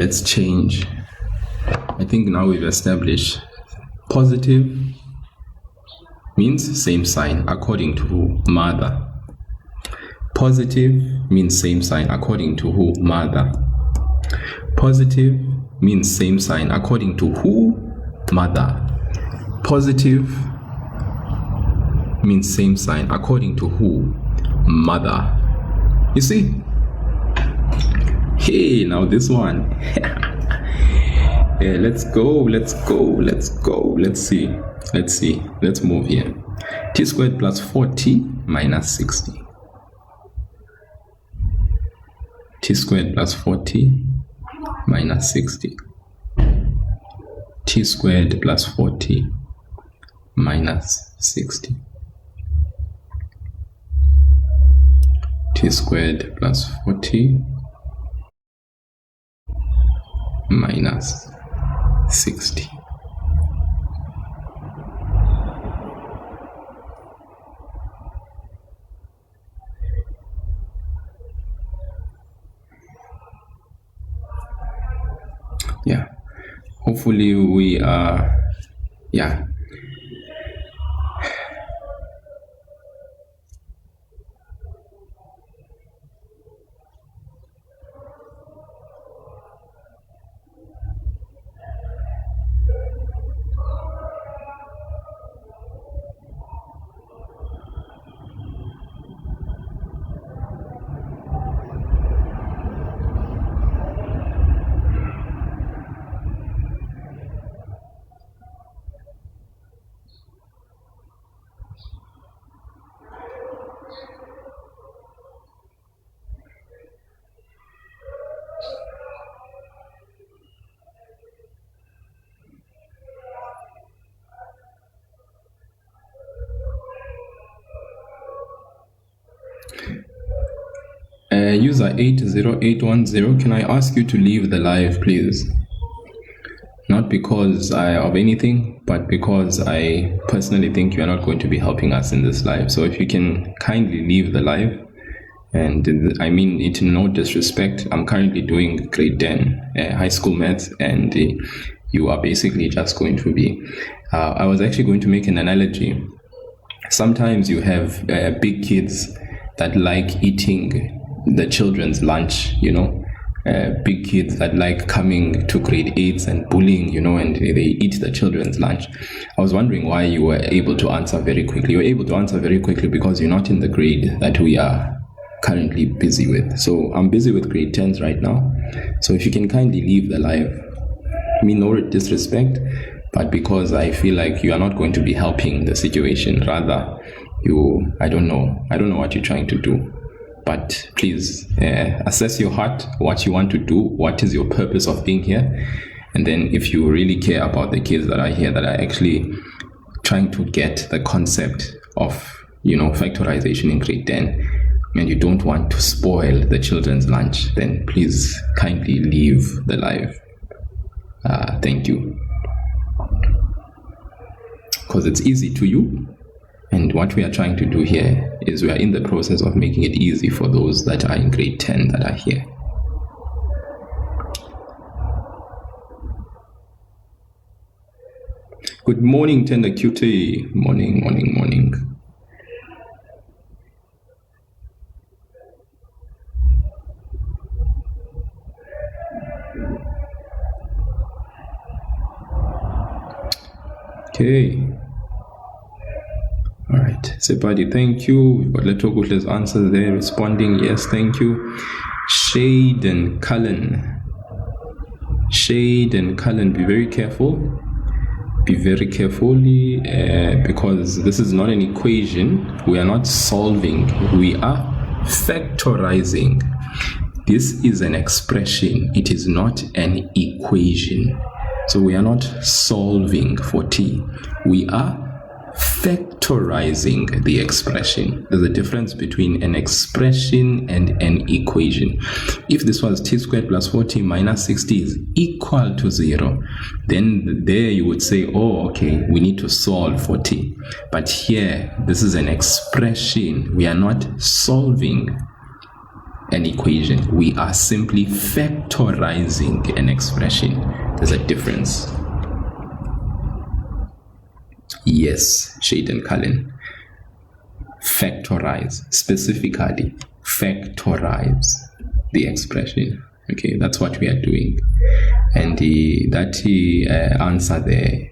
let's change. I think now we've established positive means same sign according to who? Mother. Positive means same sign according to who? Mother. Positive means same sign according to who? Mother. Positive means same sign according to who? Mother. You see? Hey, now this one. Yeah, let's go. Let's see. Let's move here. T squared plus 40 minus 60. T squared plus 40 minus 60. T squared plus 40 minus 60. T squared plus 40 minus 60. Yeah, hopefully we are, yeah. User 80810, can I ask you to leave the live, please? Not because of anything, but because I personally think you are not going to be helping us in this live. So if you can kindly leave the live, and I mean it in no disrespect, I'm currently doing grade 10 high school maths, and you are basically just going to be, I was actually going to make an analogy. Sometimes you have big kids that like eating the children's lunch, you know, big kids that like coming to grade 8s and bullying, you know, and they eat the children's lunch. I was wondering why you were able to answer very quickly. You were able to answer very quickly because you're not in the grade that we are currently busy with. So I'm busy with grade 10s right now. So if you can kindly leave the live, I mean no disrespect, but because I feel like you are not going to be helping the situation. Rather, I don't know what you're trying to do. But please assess your heart, what you want to do, what is your purpose of being here. And then if you really care about the kids that are here, that are actually trying to get the concept of, you know, factorization in grade 10, and you don't want to spoil the children's lunch, then please kindly leave the live. Thank you. Because it's easy to you. And what we are trying to do here is we are in the process of making it easy for those that are in grade 10 that are here. Good morning, Tender Cutie. Morning. Okay. All right, Sepadi, thank you. We've got Letogutle's answers there, responding, yes, thank you. Shade and Cullen, be very careful. Be very carefully, because this is not an equation. We are not solving, we are factorizing. This is an expression, it is not an equation. So we are not solving for t, we are factorizing the expression. There's a difference between an expression and an equation. If this was t squared plus 40 minus 60 is equal to 0, then there you would say, oh, okay, we need to solve for t. But here, this is an expression. We are not solving an equation. We are simply factorizing an expression. There's a difference. Yes, Shaden Cullen. Factorize, specifically factorize the expression. Okay, that's what we are doing. And that answer there,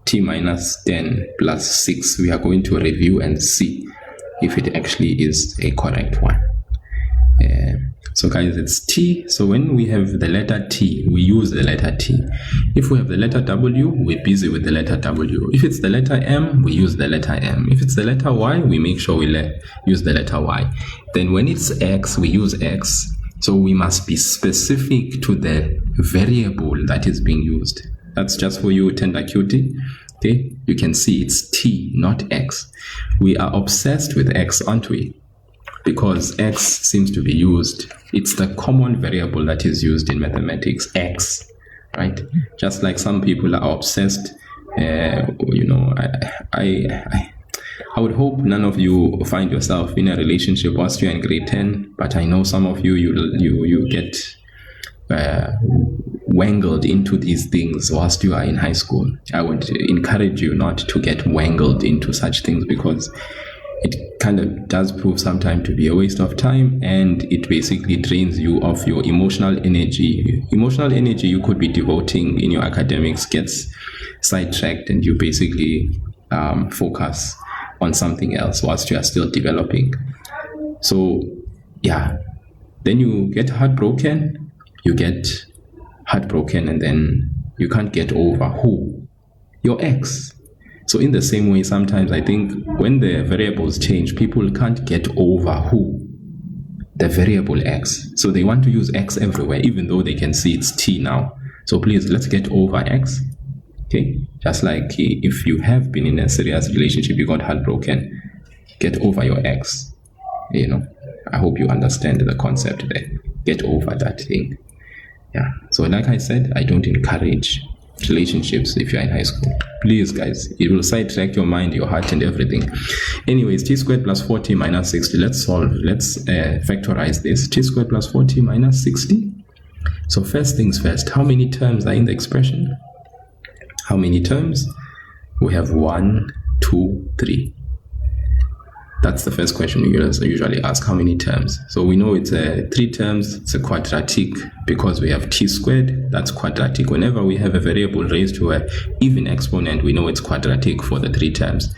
t minus 10 plus 6, we are going to review and see if it actually is a correct one. So guys, it's t. So when we have the letter t, we use the letter t. If we have the letter w, we're busy with the letter w. If it's the letter m, we use the letter m. If it's the letter y, we make sure we use the letter y. Then when it's x, we use x. So we must be specific to the variable that is being used. That's just for you, tender cutie. Okay, you can see it's t, not x. We are obsessed with x, aren't we? Because x seems to be used. It's the common variable that is used in mathematics, x, right? Just like some people are obsessed. I would hope none of you find yourself in a relationship whilst you're in grade 10, but I know some of you get wangled into these things whilst you are in high school. I would encourage you not to get wangled into such things, because it kind of does prove sometimes to be a waste of time, and it basically drains you of your emotional energy. Emotional energy you could be devoting in your academics gets sidetracked, and you basically focus on something else whilst you are still developing. So yeah, then you get heartbroken, and then you can't get over who? Your ex. So in the same way, sometimes I think when the variables change, people can't get over who? The variable x. So they want to use x everywhere, even though they can see it's t now. So please, let's get over x. Okay, just like if you have been in a serious relationship, you got heartbroken, get over your ex. I hope you understand the concept there. Get over that thing. Yeah, so like I said, I don't encourage relationships if you're in high school. Please guys, it will sidetrack your mind, your heart, and everything. Anyways, t squared plus 4t minus 60. Let's factorize this. T squared plus 4t minus 60. So first things first, how many terms are in the expression? How many terms? We have 1, 2, 3. That's the first question we usually ask. How many terms? So we know it's 3 terms. It's a quadratic because we have t squared. That's quadratic. Whenever we have a variable raised to an even exponent, we know it's quadratic for the 3 terms.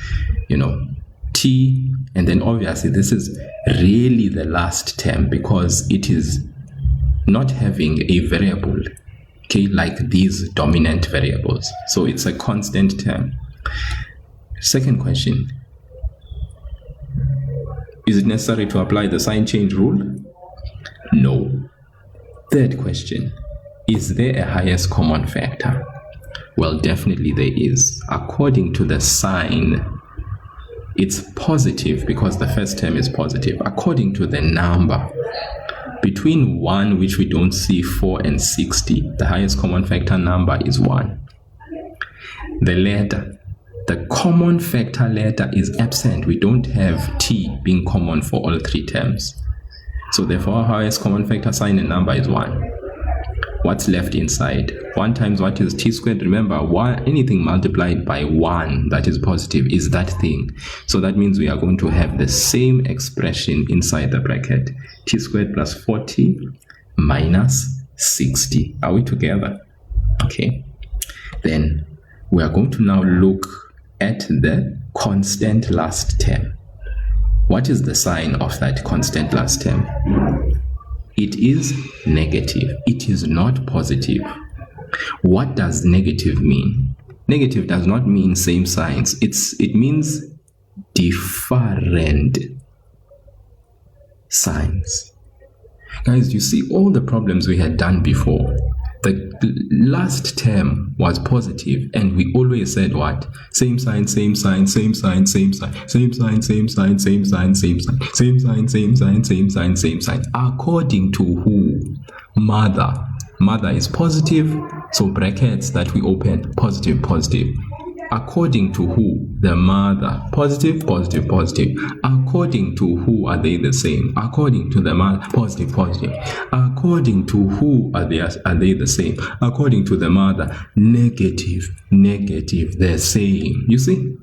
T, and then obviously this is really the last term because it is not having a variable, okay, like these dominant variables. So it's a constant term. Second question. Is it necessary to apply the sign change rule? No. Third question. Is there a highest common factor? Well, definitely there is. According to the sign, it's positive because the first term is positive. According to the number, between 1, which we don't see, 4 and 60, the highest common factor number is 1. The letter. The common factor letter is absent. We don't have t being common for all 3 terms. So therefore, our highest common factor sign and number is 1. What's left inside? 1 times what is t squared? Remember, anything multiplied by 1 that is positive is that thing. So that means we are going to have the same expression inside the bracket. T squared plus 40 minus 60. Are we together? Okay. Then we are going to now look at the constant last term. What is the sign of that constant last term? It is negative. It is not positive. What does negative mean? Negative does not mean same signs. It means different signs. Guys, you see all the problems we had done before. The last term was positive, and we always said what? Same sign, same sign, same sign, same sign, same sign, same sign, same sign, same sign, same sign, same sign, same sign, same sign. According to who? Mother. Mother is positive, so brackets that we open, positive, positive. According to who? The mother. Positive, positive, positive. According to who are they the same? According to the mother. Positive, positive. According to who are they the same? According to the mother. Negative, negative. The same. You see?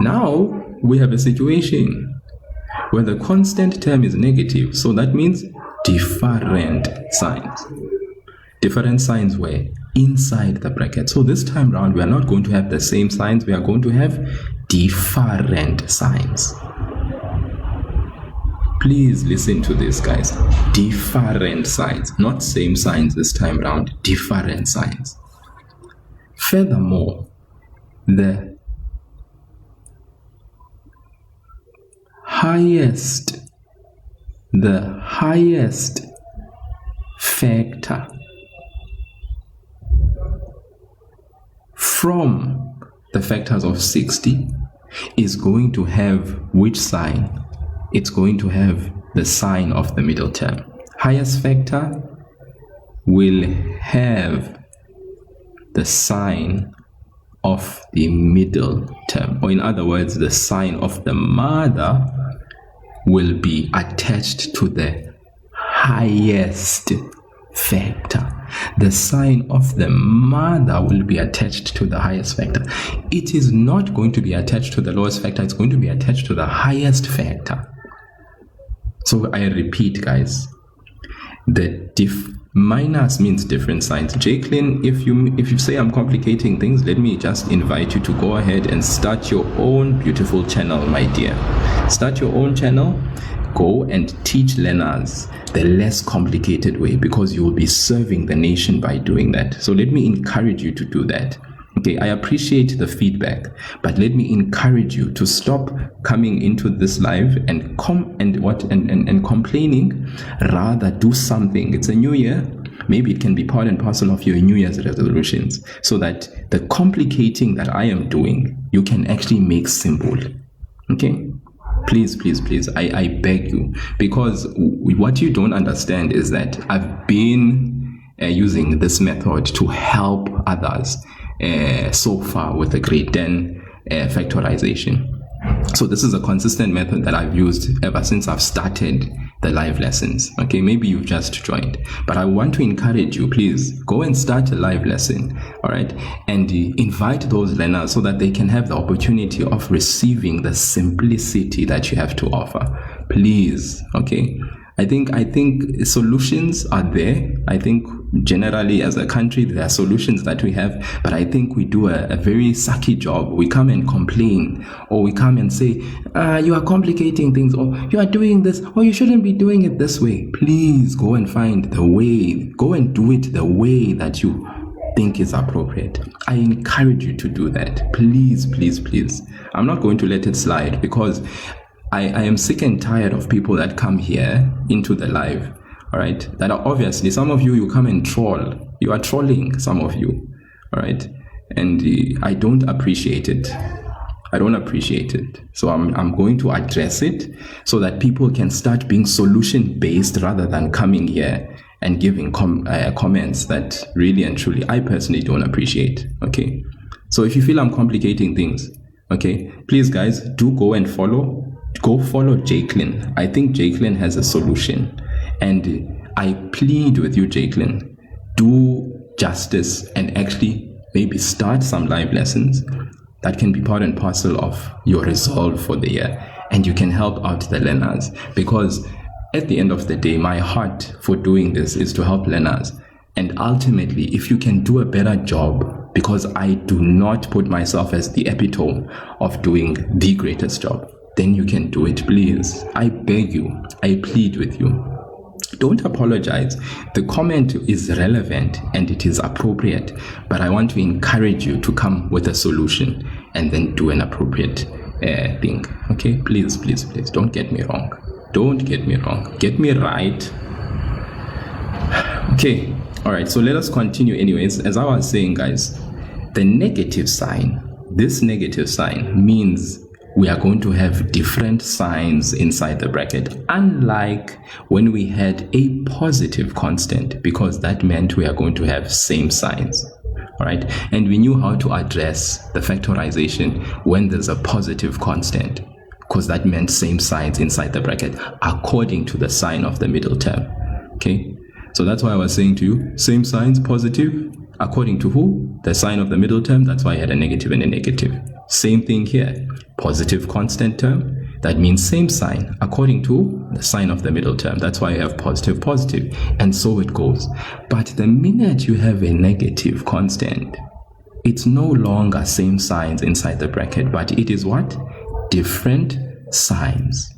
Now we have a situation where the constant term is negative. So that means different signs. Different signs were inside the bracket. So this time round, we are not going to have the same signs. We are going to have different signs. Please listen to this, guys. Different signs. Not same signs this time round. Different signs. Furthermore, the highest factor from the factors of 60 is going to have which sign? It's going to have the sign of the middle term. Highest factor will have the sign of the middle term, or in other words, the sign of the mother will be attached to the highest factor. The sign of the mother will be attached to the highest factor. It is not going to be attached to the lowest factor. It's going to be attached to the highest factor. So I repeat, guys, the minus means different signs. Jacqueline, if you say I'm complicating things, let me just invite you to go ahead and start your own beautiful channel, my dear. Start your own channel. Go and teach learners the less complicated way, because you will be serving the nation by doing that. So let me encourage you to do that. Okay, I appreciate the feedback, but let me encourage you to stop coming into this live and complaining. Rather, do something. It's a new year. Maybe it can be part and parcel of your New Year's resolutions, so that the complicating that I am doing, you can actually make simple. Okay? Please, please, please, I beg you, because what you don't understand is that I've been using this method to help others so far with the grade 10 factorization. So this is a consistent method that I've used ever since I've started the live lessons. Okay, maybe you've just joined, but I want to encourage you, please go and start a live lesson, all right, and invite those learners so that they can have the opportunity of receiving the simplicity that you have to offer. Please, okay. I think solutions are there. I think generally as a country there are solutions that we have, but I think we do a very sucky job. We come and complain, or we come and say, you are complicating things, or you are doing this, or you shouldn't be doing it this way. Please go and find the way. Go and do it the way that you think is appropriate. I encourage you to do that. Please, please, please. I'm not going to let it slide, because I am sick and tired of people that come here into the live, all right, that are obviously, some of you come and troll. You are trolling, some of you, all right, and I don't appreciate it. I don't appreciate it. So I'm going to address it so that people can start being solution based rather than coming here and giving comments that really and truly I personally don't appreciate. Okay, so if you feel I'm complicating things, okay, please guys, do go and follow Jacqueline. I think Jacqueline has a solution, and I plead with you, Jacqueline, do justice and actually maybe start some live lessons that can be part and parcel of your resolve for the year, and you can help out the learners, because at the end of the day, my heart for doing this is to help learners. And ultimately, if you can do a better job, because I do not put myself as the epitome of doing the greatest job, then you can do it. Please, I beg you, I plead with you. Don't apologize. The comment is relevant and it is appropriate, but I want to encourage you to come with a solution and then do an appropriate thing. Okay, please, please, please, don't get me wrong. Don't get me wrong. Get me right. Okay, all right, so let us continue anyways. As I was saying, guys, the negative sign, this negative sign means we are going to have different signs inside the bracket, unlike when we had a positive constant, because that meant we are going to have same signs. All right, and we knew how to address the factorization when there's a positive constant, because that meant same signs inside the bracket according to the sign of the middle term. Okay, so that's why I was saying to you, same signs positive according to who? The sign of the middle term. That's why I had a negative and a negative. Same thing here, positive constant term. That means same sign according to the sign of the middle term. That's why you have positive, positive, and so it goes. But the minute you have a negative constant, it's no longer same signs inside the bracket, but it is what? Different signs.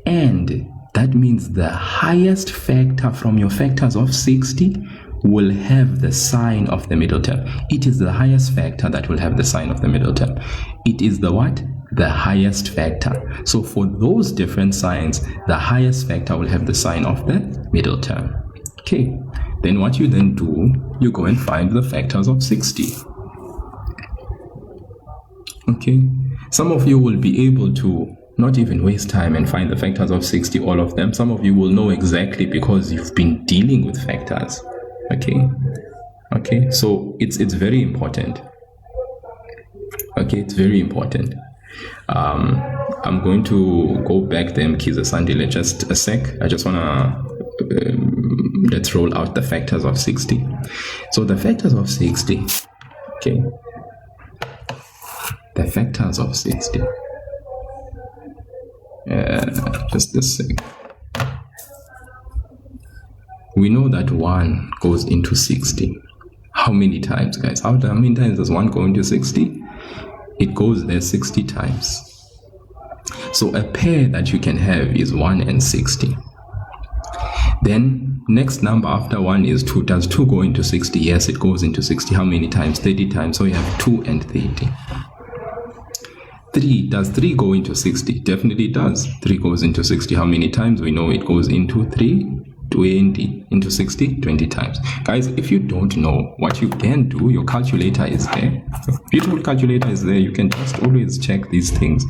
And that means the highest factor from your factors of 60 will have the sign of the middle term. It is the highest factor that will have the sign of the middle term. It is the what? The highest factor. So for those different signs, the highest factor will have the sign of the middle term. Okay, then what you then do, you go and find the factors of 60. Okay, some of you will be able to not even waste time and find the factors of 60, all of them. Some of you will know exactly because you've been dealing with factors. Okay, so it's very important. Okay, it's very important. I'm going to go back there, Mkiza Sandile, just a sec. I just want to let's roll out the factors of 60. So the factors of 60, okay, the factors of 60, just a sec. We know that 1 goes into 60. How many times, guys? How many times does 1 go into 60? It goes there 60 times. So a pair that you can have is 1 and 60. Then next number after 1 is 2. Does 2 go into 60? Yes, it goes into 60. How many times? 30 times. So you have 2 and 30. 3. Does 3 go into 60? Definitely it does. 3 goes into 60. How many times? We know it goes into 3. 20 into 60, 20 times. Guys, if you don't know, what you can do, your calculator is there. Beautiful calculator is there. You can just always check these things.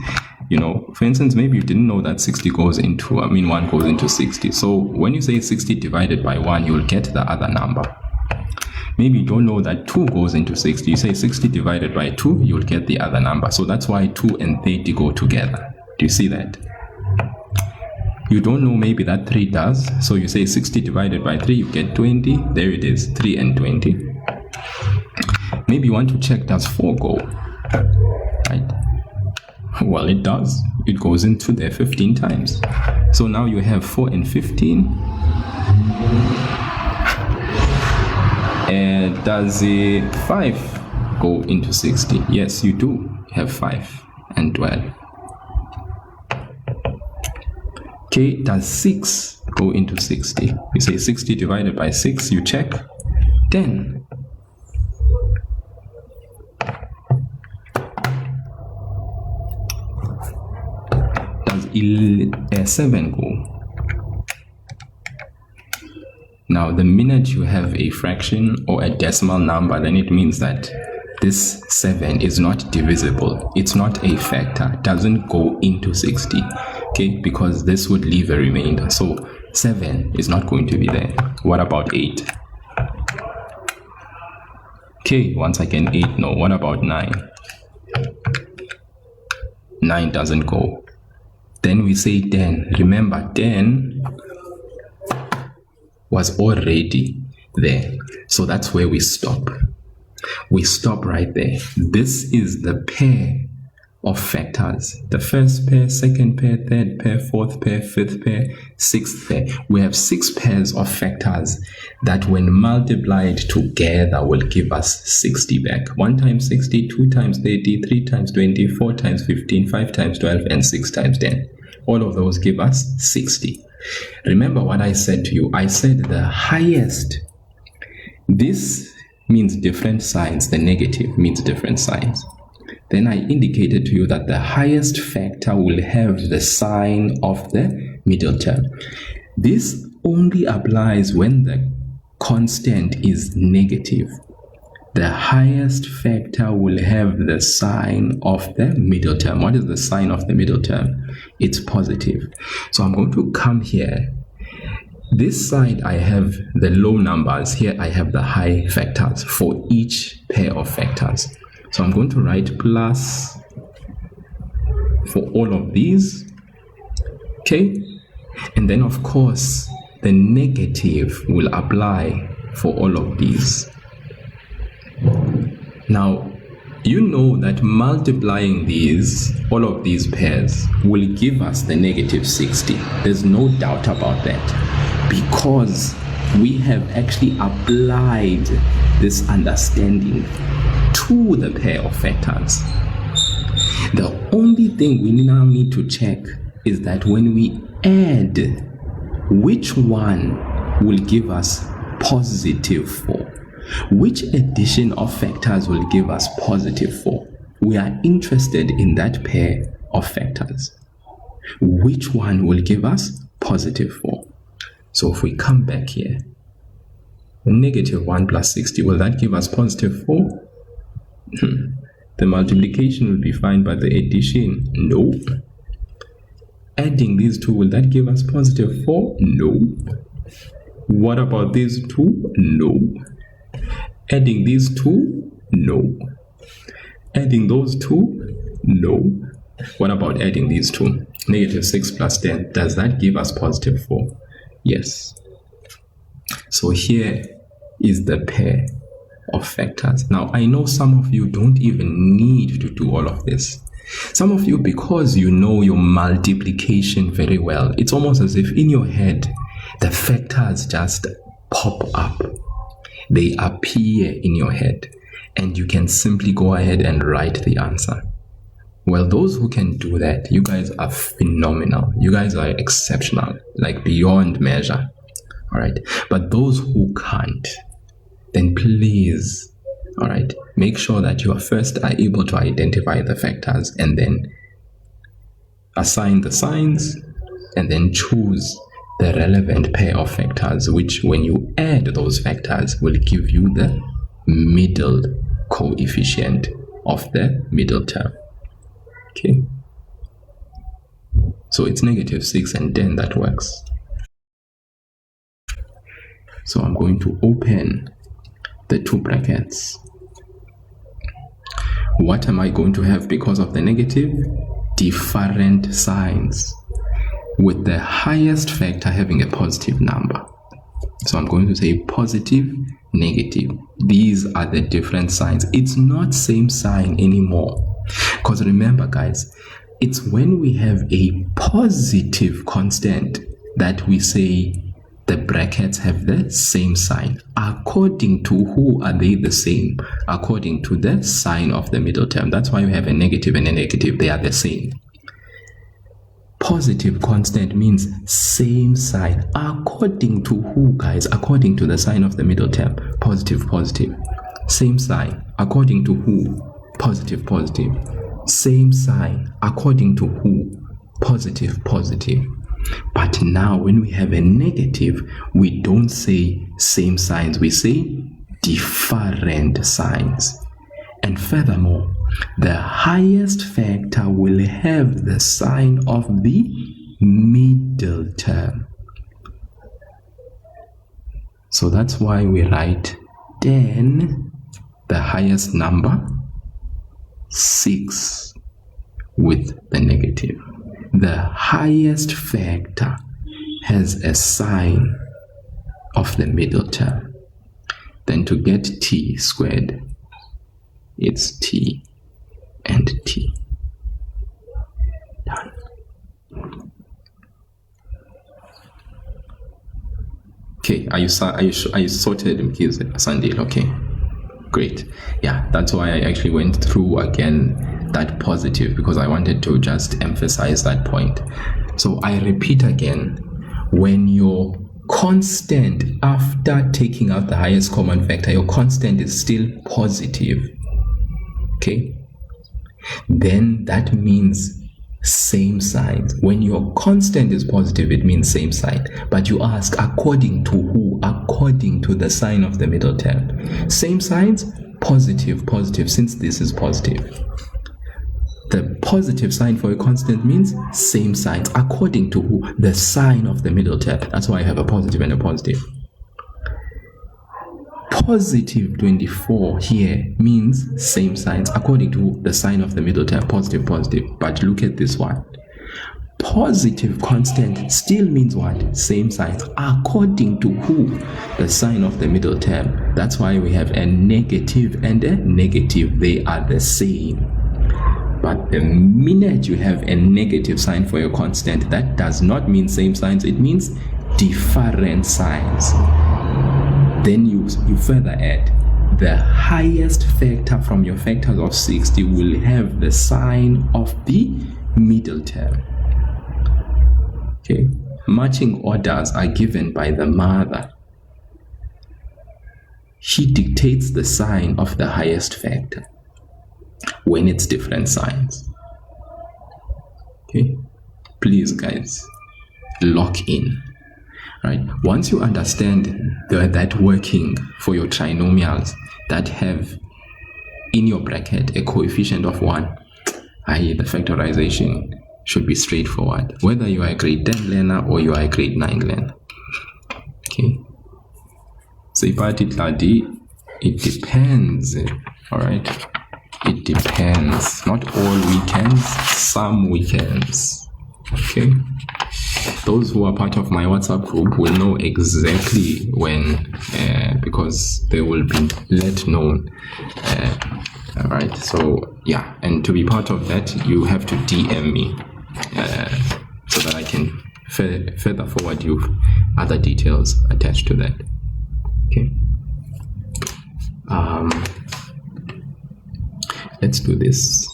You know, for instance, maybe you didn't know that 60 goes into, 1 goes into 60. So when you say 60 divided by 1, you'll get the other number. Maybe you don't know that 2 goes into 60. You say 60 divided by 2, you'll get the other number. So that's why 2 and 30 go together. Do you see that? You don't know maybe that 3 does. So you say 60 divided by 3, you get 20. There it is, 3 and 20. Maybe you want to check, does 4 go? Right? Well, it does. It goes into there 15 times. So now you have 4 and 15. And does 5 go into 60? Yes, you do have 5 and 12. Okay, does 6 go into 60? You say 60 divided by 6, you check, 10. Does 7 go? Now, the minute you have a fraction or a decimal number, then it means that this 7 is not divisible. It's not a factor. It doesn't go into 60. Okay, because this would leave a remainder. So 7 is not going to be there. What about 8? Okay, once again, 8, no. What about 9? 9 doesn't go. Then we say 10. Remember, 10 was already there. So that's where we stop. We stop right there. This is the pair of factors. The first pair, second pair, third pair, fourth pair, fifth pair, sixth pair. We have 6 pairs of factors that when multiplied together will give us 60 back. 1 times 60, 2 times 30, 3 times 20, 4 times 15, 5 times 12, and 6 times 10. All of those give us 60. Remember what I said to you. I said the highest. This means different signs. The negative means different signs. Then I indicated to you that the highest factor will have the sign of the middle term. This only applies when the constant is negative. The highest factor will have the sign of the middle term. What is the sign of the middle term? It's positive. So I'm going to come here. This side I have the low numbers, here I have the high factors for each pair of factors. So I'm going to write plus for all of these, okay? And then of course the negative will apply for all of these. Now you know that multiplying these, all of these pairs, will give us the negative 60. There's no doubt about that, because we have actually applied this understanding to the pair of factors. The only thing we now need to check is that when we add, which one will give us positive 4? Which addition of factors will give us positive 4? We are interested in that pair of factors. Which one will give us positive 4? So if we come back here, negative 1 plus 60, will that give us positive 4? The multiplication will be fine, but the addition, no. Adding these two, will that give us positive 4? No. What about these two? No. Adding these two? No. Adding those two? No. What about adding these two? Negative 6 plus 10, does that give us positive 4? Yes. So here is the pair of factors. Now I know some of you don't even need to do all of this. Some of you, because you know your multiplication very well, it's almost as if in your head the factors just pop up. They appear in your head and you can simply go ahead and write the answer. Well, those who can do that, you guys are phenomenal. You guys are exceptional, like beyond measure. All right. But those who can't, then please, all right, make sure that you are first are able to identify the factors and then assign the signs and then choose the relevant pair of factors, which when you add those factors will give you the middle coefficient of the middle term. Okay. So it's negative 6 and 10, that works. So I'm going to open the two brackets. What am I going to have because of the negative? Different signs, with the highest factor having a positive number. So I'm going to say positive, negative. These are the different signs. It's not same sign anymore. Because remember, guys, it's when we have a positive constant that we say the brackets have the same sign. According to who are they the same? According to the sign of the middle term. That's why we have a negative and a negative. They are the same. Positive constant means same sign. According to who, guys? According to the sign of the middle term. Positive, positive. Same sign. According to who? Positive, positive. Same sign. According to who? Positive, positive. But now when we have a negative, we don't say same signs. We say different signs. And furthermore, the highest factor will have the sign of the middle term. So that's why we write 10, the highest number, 6 with the negative. The highest factor has a sign of the middle term. Then to get t squared, it's t and t. Done. Okay, are you sorted, Sandil? Okay, great. Yeah, that's why I actually went through again that positive, because I wanted to just emphasize that point. So I repeat again, when your constant, after taking out the highest common factor, your constant is still positive, okay, then that means same signs. When your constant is positive, it means same sign. But you ask, according to who? According to the sign of the middle term. Same signs, positive, positive, since this is positive. The positive sign for a constant means same signs according to who? The sign of the middle term. That's why I have a positive and a positive. Positive 24 here means same signs according to the sign of the middle term. Positive, positive. But look at this one. Positive constant still means what? Same signs according to who? The sign of the middle term. That's why we have a negative and a negative. They are the same. But the minute you have a negative sign for your constant, that does not mean same signs. It means different signs. Then you further add the highest factor from your factors of 60 will have the sign of the middle term. Okay, matching orders are given by the mother. She dictates the sign of the highest factor when it's different signs. Okay, please guys, lock in. Right. Once you understand that working for your trinomials that have in your bracket a coefficient of 1, i.e. the factorization should be straightforward, whether you are a grade 10 learner or you are a grade 9 learner. Okay. So it depends. Alright. It depends. Not all weekends, some weekends. Okay. Those who are part of my WhatsApp group will know exactly when, because they will be let known. All right, so yeah, and to be part of that, you have to DM me so that I can further forward you other details attached to that. Okay. Let's do this.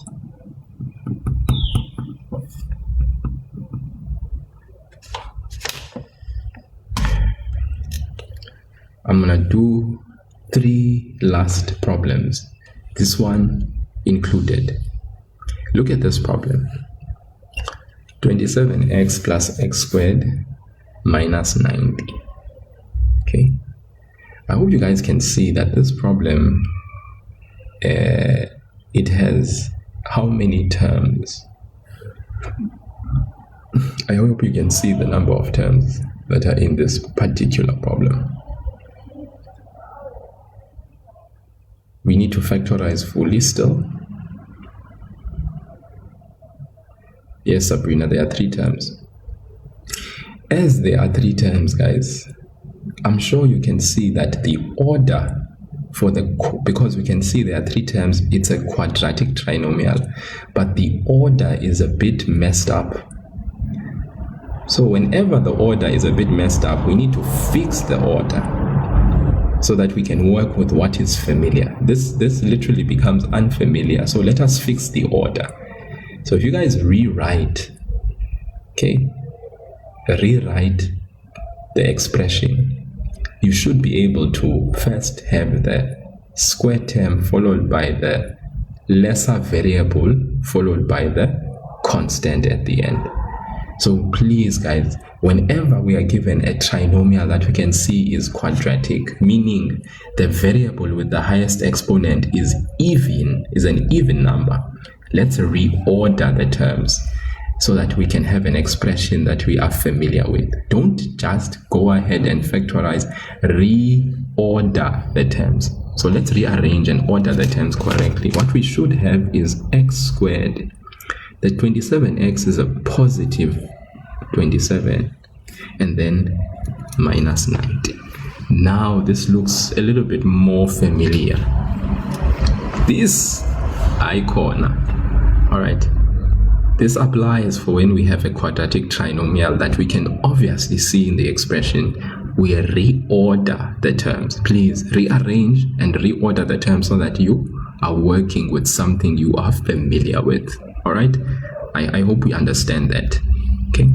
I'm gonna do 3 last problems, this one included. Look at this problem. 27x plus x squared minus 90. Okay, I hope you guys can see that this problem it has how many terms? I hope you can see the number of terms that are in this particular problem. We need to factorize fully still. Yes, Sabrina, there are 3 terms. As there are 3 terms, guys, I'm sure you can see that the order for because we can see there are 3 terms, it's a quadratic trinomial, but the order is a bit messed up. So whenever the order is a bit messed up, we need to fix the order so that we can work with what is familiar. This literally becomes unfamiliar. So let us fix the order. So if you guys rewrite, okay, rewrite the expression, you should be able to first have the square term followed by the lesser variable followed by the constant at the end. So please guys, whenever we are given a trinomial that we can see is quadratic, meaning the variable with the highest exponent is an even number, let's reorder the terms so that we can have an expression that we are familiar with. Don't just go ahead and factorize, reorder the terms. So let's rearrange and order the terms correctly. What we should have is x squared. The 27x is a positive 27 and then minus 90. Now this looks a little bit more familiar. This icon, all right, this applies for when we have a quadratic trinomial that we can obviously see in the expression. We reorder the terms. Please rearrange and reorder the terms so that you are working with something you are familiar with. All right, I hope we understand that. Okay,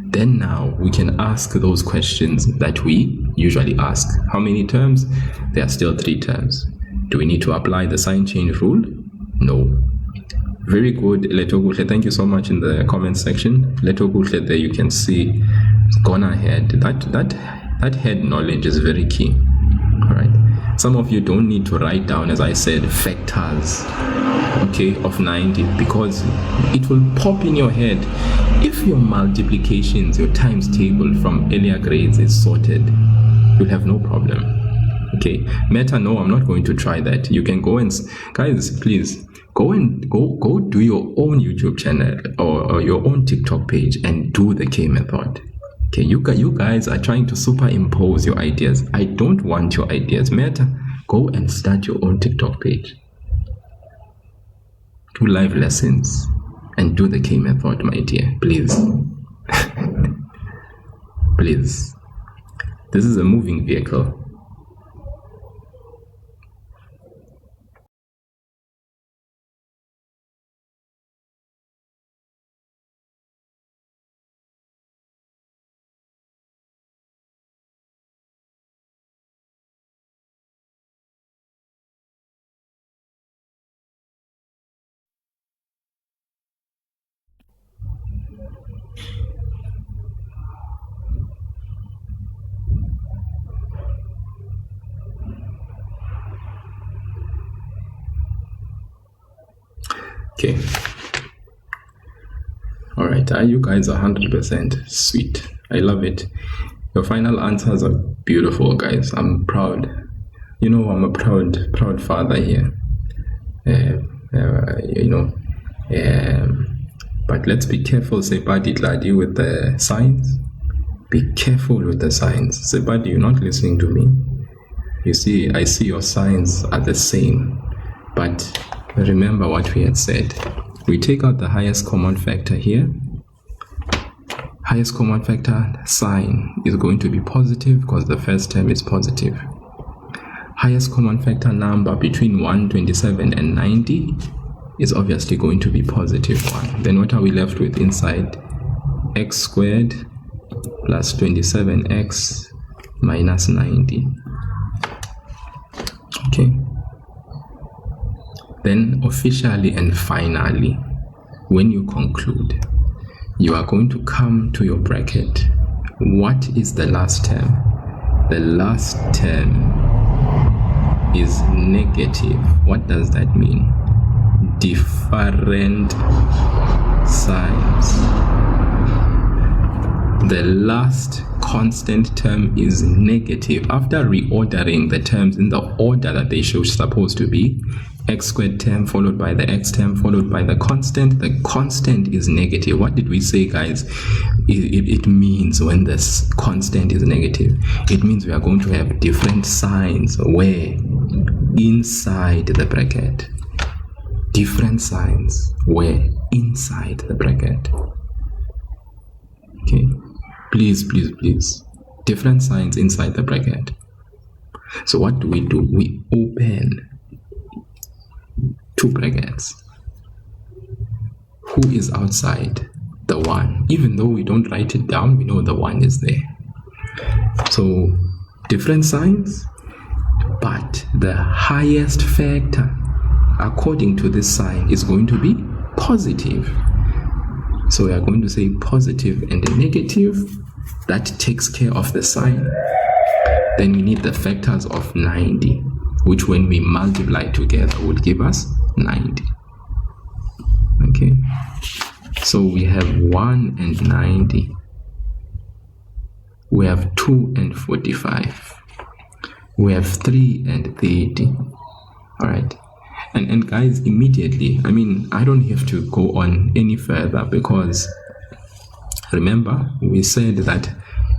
then now we can ask those questions that we usually ask. How many terms? There are still 3 terms. Do we need to apply the sign change rule? No. Very good, Letoguhle. Thank you so much in the comment section. Letoguhle, there you can see it's gone ahead. That head knowledge is very key. All right. Some of you don't need to write down, as I said, factors. okay, of 90, because it will pop in your head. If your multiplications, your times table from earlier grades is sorted, you'll have no problem. Okay, Meta, no, I'm not going to try that. You can go and, guys, please go do your own YouTube channel or your own TikTok page and do the K method. Okay, you guys are trying to superimpose your ideas. I don't want your ideas. Meta, go and start your own TikTok page. Do live lessons and do the K method, my dear, please. Please. This is a moving vehicle. Okay. All right. You guys are 100% sweet. I love it. Your final answers are beautiful, guys. I'm proud. You know, I'm a proud father here. But let's be careful, Sebadi Gladi, with the signs. Be careful with the signs. Sebadi, you're not listening to me. You see, I see your signs are the same. But remember what we had said. We take out the highest common factor here. Highest common factor sign is going to be positive because the first term is positive. Highest common factor number between 127 and 90 is obviously going to be positive 1. Then what are we left with inside? X squared plus 27x minus 90. Okay. Then officially and finally, when you conclude, you are going to come to your bracket. What is the last term? The last term is negative. What does that mean? Different signs. The last constant term is negative. After reordering the terms in the order that they should supposed to be, x squared term followed by the x term followed by the constant is negative. What did we say, guys? It means when this constant is negative, it means we are going to have different signs where inside the bracket. Different signs where inside the bracket. Okay, please. Different signs inside the bracket. So what do? We open two brackets. Who is outside? The 1. Even though we don't write it down, we know the 1 is there. So different signs, but the highest factor according to this sign is going to be positive. So we are going to say positive and a negative. That takes care of the sign. Then we need the factors of 90, which when we multiply together would give us 90. Okay, so we have 1 and 90. We have 2 and 45. We have 3 and 30. All right. And guys, immediately, I mean, I don't have to go on any further because remember, we said that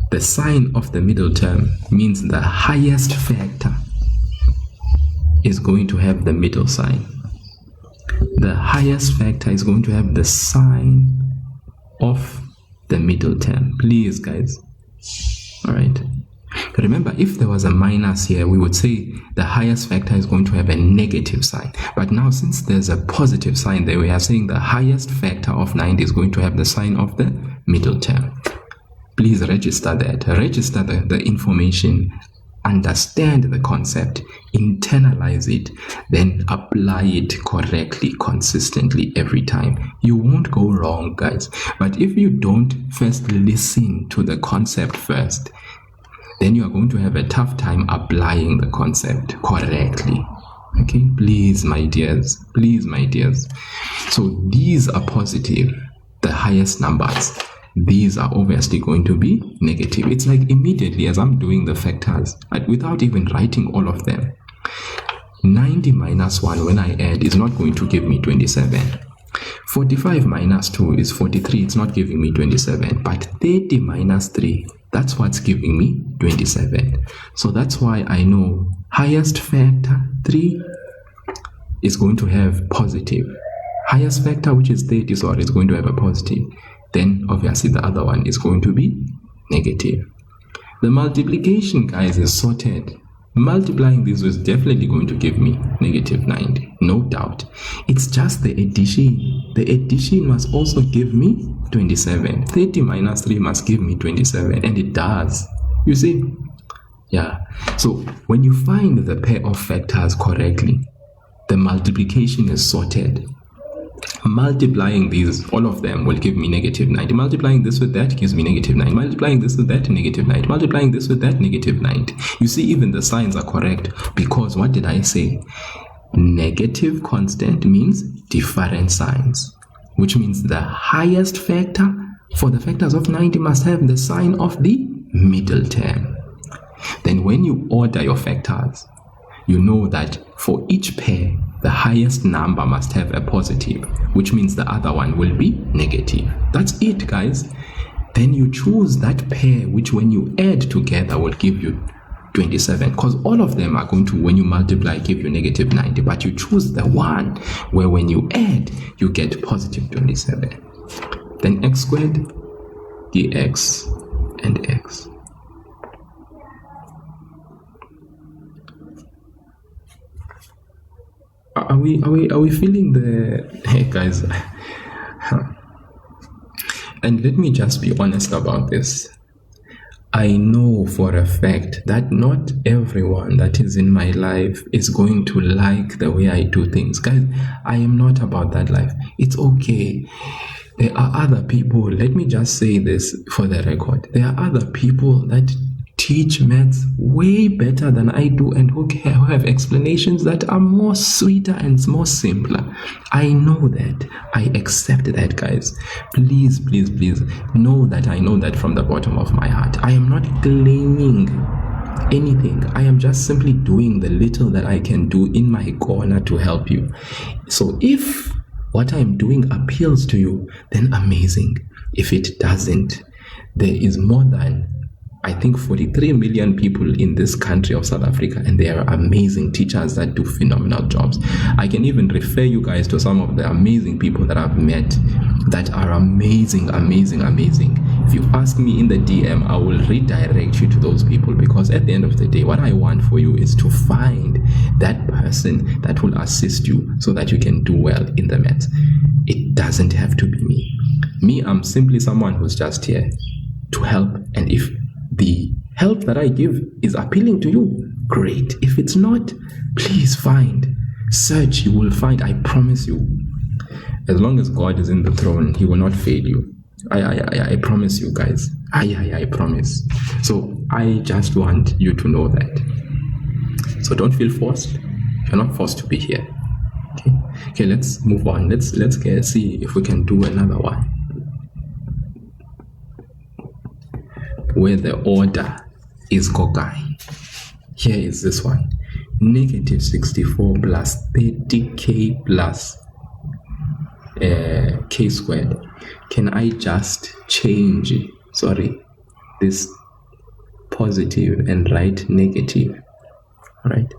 the sign of the middle term means the highest factor is going to have the middle sign. The highest factor is going to have the sign of the middle term. Please, guys. All right. Remember, if there was a minus here, we would say the highest factor is going to have a negative sign. But now, since there's a positive sign there, we are saying the highest factor of 90 is going to have the sign of the middle term. Please register that. Register the information. Understand the concept. Internalize it. Then apply it correctly, consistently every time. You won't go wrong, guys. But if you don't first listen to the concept first, then you are going to have a tough time applying the concept correctly. Okay, please, my dears. Please, my dears. So these are positive, the highest numbers. These are obviously going to be negative. It's like immediately as I'm doing the factors, without even writing all of them, 90 minus 1 when I add is not going to give me 27. 45 minus 2 is 43. It's not giving me 27. But 30 minus 3, that's what's giving me 27. So that's why I know highest factor 3 is going to have positive. Highest factor, which is 30, is going to have a positive. Then obviously the other one is going to be negative. The multiplication, guys, is sorted. Multiplying this is definitely going to give me negative 90, no doubt. It's just the addition. The addition must also give me 27. 30 minus 3 must give me 27, and it does. You see? Yeah. So when you find the pair of factors correctly, the multiplication is sorted. Multiplying these, all of them will give me negative 90. Multiplying this with that gives me negative 90. Multiplying this with that, negative 90. Multiplying this with that, negative 90. You see, even the signs are correct because what did I say? Negative constant means different signs, which means the highest factor for the factors of 90 must have the sign of the middle term. Then when you order your factors, you know that for each pair, the highest number must have a positive, which means the other one will be negative. That's it, guys. Then you choose that pair, which when you add together will give you 27, because all of them are going to, when you multiply, give you negative 90, but you choose the one where when you add, you get positive 27. Then x squared, dx, and x. Are we feeling the, hey guys? And let me just be honest about this. I know for a fact that not everyone that is in my life is going to like the way I do things. Guys, I am not about that life. It's okay. There are other people, let me just say this for the record. There are other people that teach maths way better than I do and who have explanations that are more sweeter and more simpler. I know that. I accept that, guys. Please, please, please know that I know that from the bottom of my heart. I am not claiming anything. I am just simply doing the little that I can do in my corner to help you. So if what I'm doing appeals to you, then amazing. If it doesn't, there is more than, I think, 43 million people in this country of South Africa, and there are amazing teachers that do phenomenal jobs. I can even refer you guys to some of the amazing people that I've met that are amazing. If you ask me in the DM, I will redirect you to those people, because at the end of the day, what I want for you is to find that person that will assist you so that you can do well in the maths. It doesn't have to be me. I'm simply someone who's just here to help, and if the help that I give is appealing to you, great. If it's not, please search, you will find. I promise you. As long as God is in the throne, He will not fail you. I promise you, guys. I promise. So I just want you to know that. So don't feel forced. You're not forced to be here. Okay. Let's move on. Let's see if we can do another one where the order is Gokai. Here is this one. Negative 64 plus 30k plus k squared. Can I just change, this positive and write negative? Right?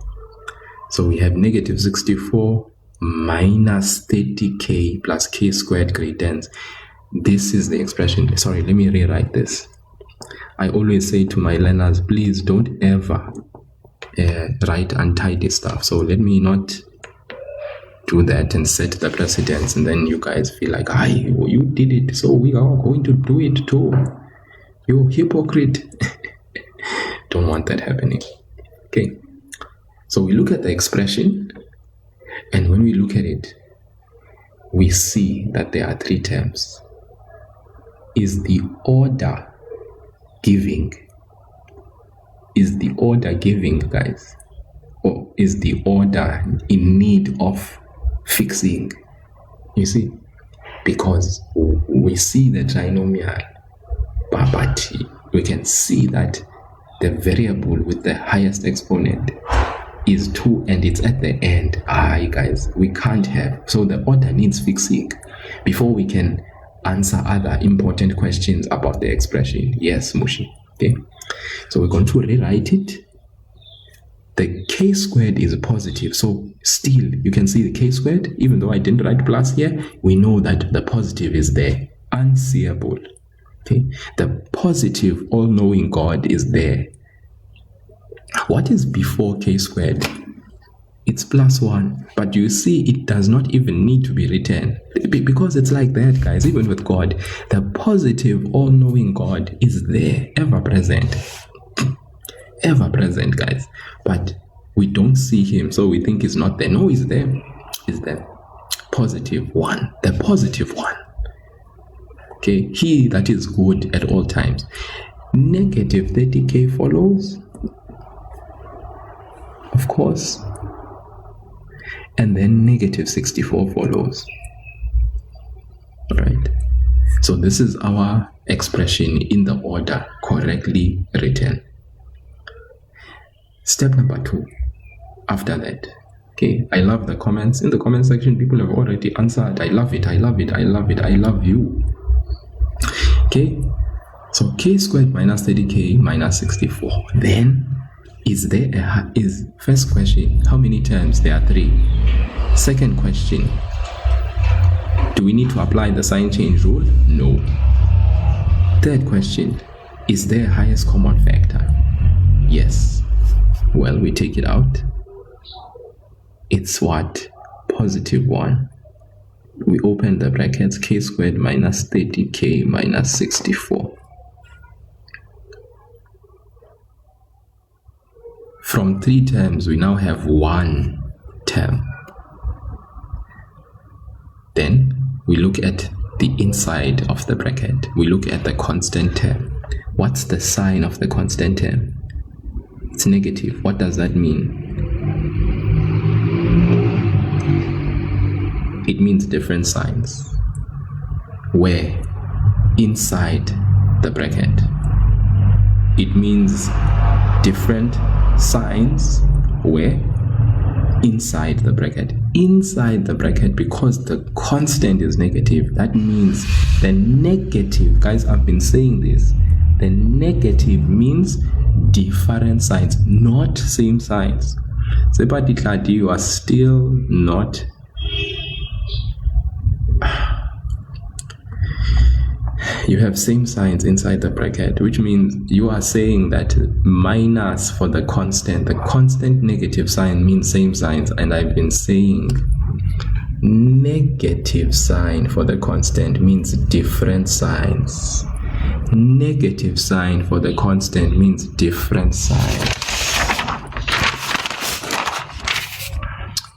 So we have negative 64 minus 30k plus k squared greater than. This is the expression. Let me rewrite this. I always say to my learners, please don't ever write untidy stuff. So let me not do that and set the precedence, and then you guys feel like, you did it, so we are going to do it too. You hypocrite. Don't want that happening. Okay. So we look at the expression, and when we look at it, we see that there are three terms. Is the order giving? Is the order giving, guys? or is the order in need of fixing? You see, because we see the trinomial, but we can see that the variable with the highest exponent is 2 and it's at the end. You guys, we can't have. So the order needs fixing before we can answer other important questions about the expression. Yes, Mushi. Okay. So we're going to rewrite it. The k squared is positive. So still, you can see the k squared, even though I didn't write plus here, we know that the positive is there. Unseeable. Okay. The positive all-knowing God is there. What is before k squared? It's plus 1. But you see, it does not even need to be written. Because it's like that, guys. Even with God, the positive all-knowing God is there, ever present. Ever present, guys. But we don't see him, so we think he's not there. No, he's there. He's there. Positive 1. The positive 1. Okay, he that is good at all times. Negative 30k follows. Of course. And then negative 64 follows. Alright. So this is our expression in the order correctly written. Step number 2. After that. Okay. I love the comments. In the comment section, people have already answered. I love it. I love it. I love it. I love you. Okay. So k squared minus 30k minus 64. Then is first question, how many terms? There are 3. Second question, do we need to apply the sign change rule? No. Third question, is there a highest common factor? Yes. Well, we take it out. It's what? Positive 1. We open the brackets, k squared minus 30k minus 64. From 3 terms, we now have 1 term. Then we look at the inside of the bracket. We look at the constant term. What's the sign of the constant term? It's negative. What does that mean? It means different signs. Where? Inside the bracket. It means different signs where? Inside the bracket. Inside the bracket, because the constant is negative. That means the negative, guys, I've been saying this, the negative means different signs, not same signs. Sepatikladi, you are still not you have same signs inside the bracket, which means you are saying that minus for the constant negative sign means same signs, and I've been saying negative sign for the constant means different signs. Negative sign for the constant means different signs.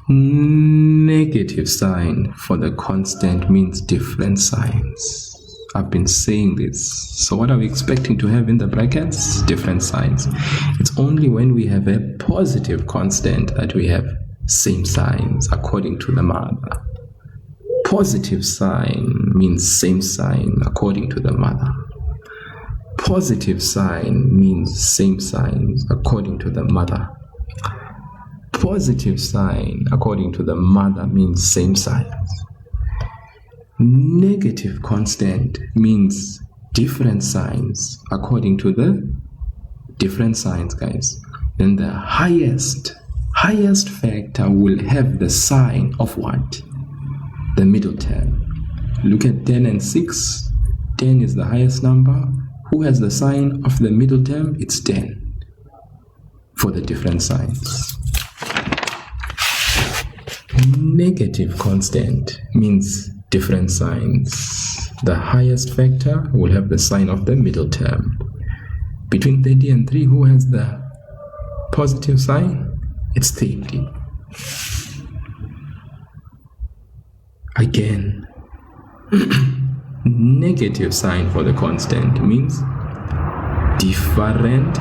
Negative sign for the constant means different signs. I've been saying this. So what are we expecting to have in the brackets? Different signs. It's only when we have a positive constant that we have same signs according to the mother. Positive sign means same sign according to the mother. Positive sign means same signs according to the mother. Positive sign according to the mother means same signs. Negative constant means different signs according to the different signs, guys. Then the highest factor will have the sign of what? The middle term. Look at 10 and 6. 10 is the highest number. Who has the sign of the middle term? It's 10 for the different signs. Negative constant means different signs. The highest factor will have the sign of the middle term. Between 30 and 3, who has the positive sign? It's 30. Again, negative sign for the constant means different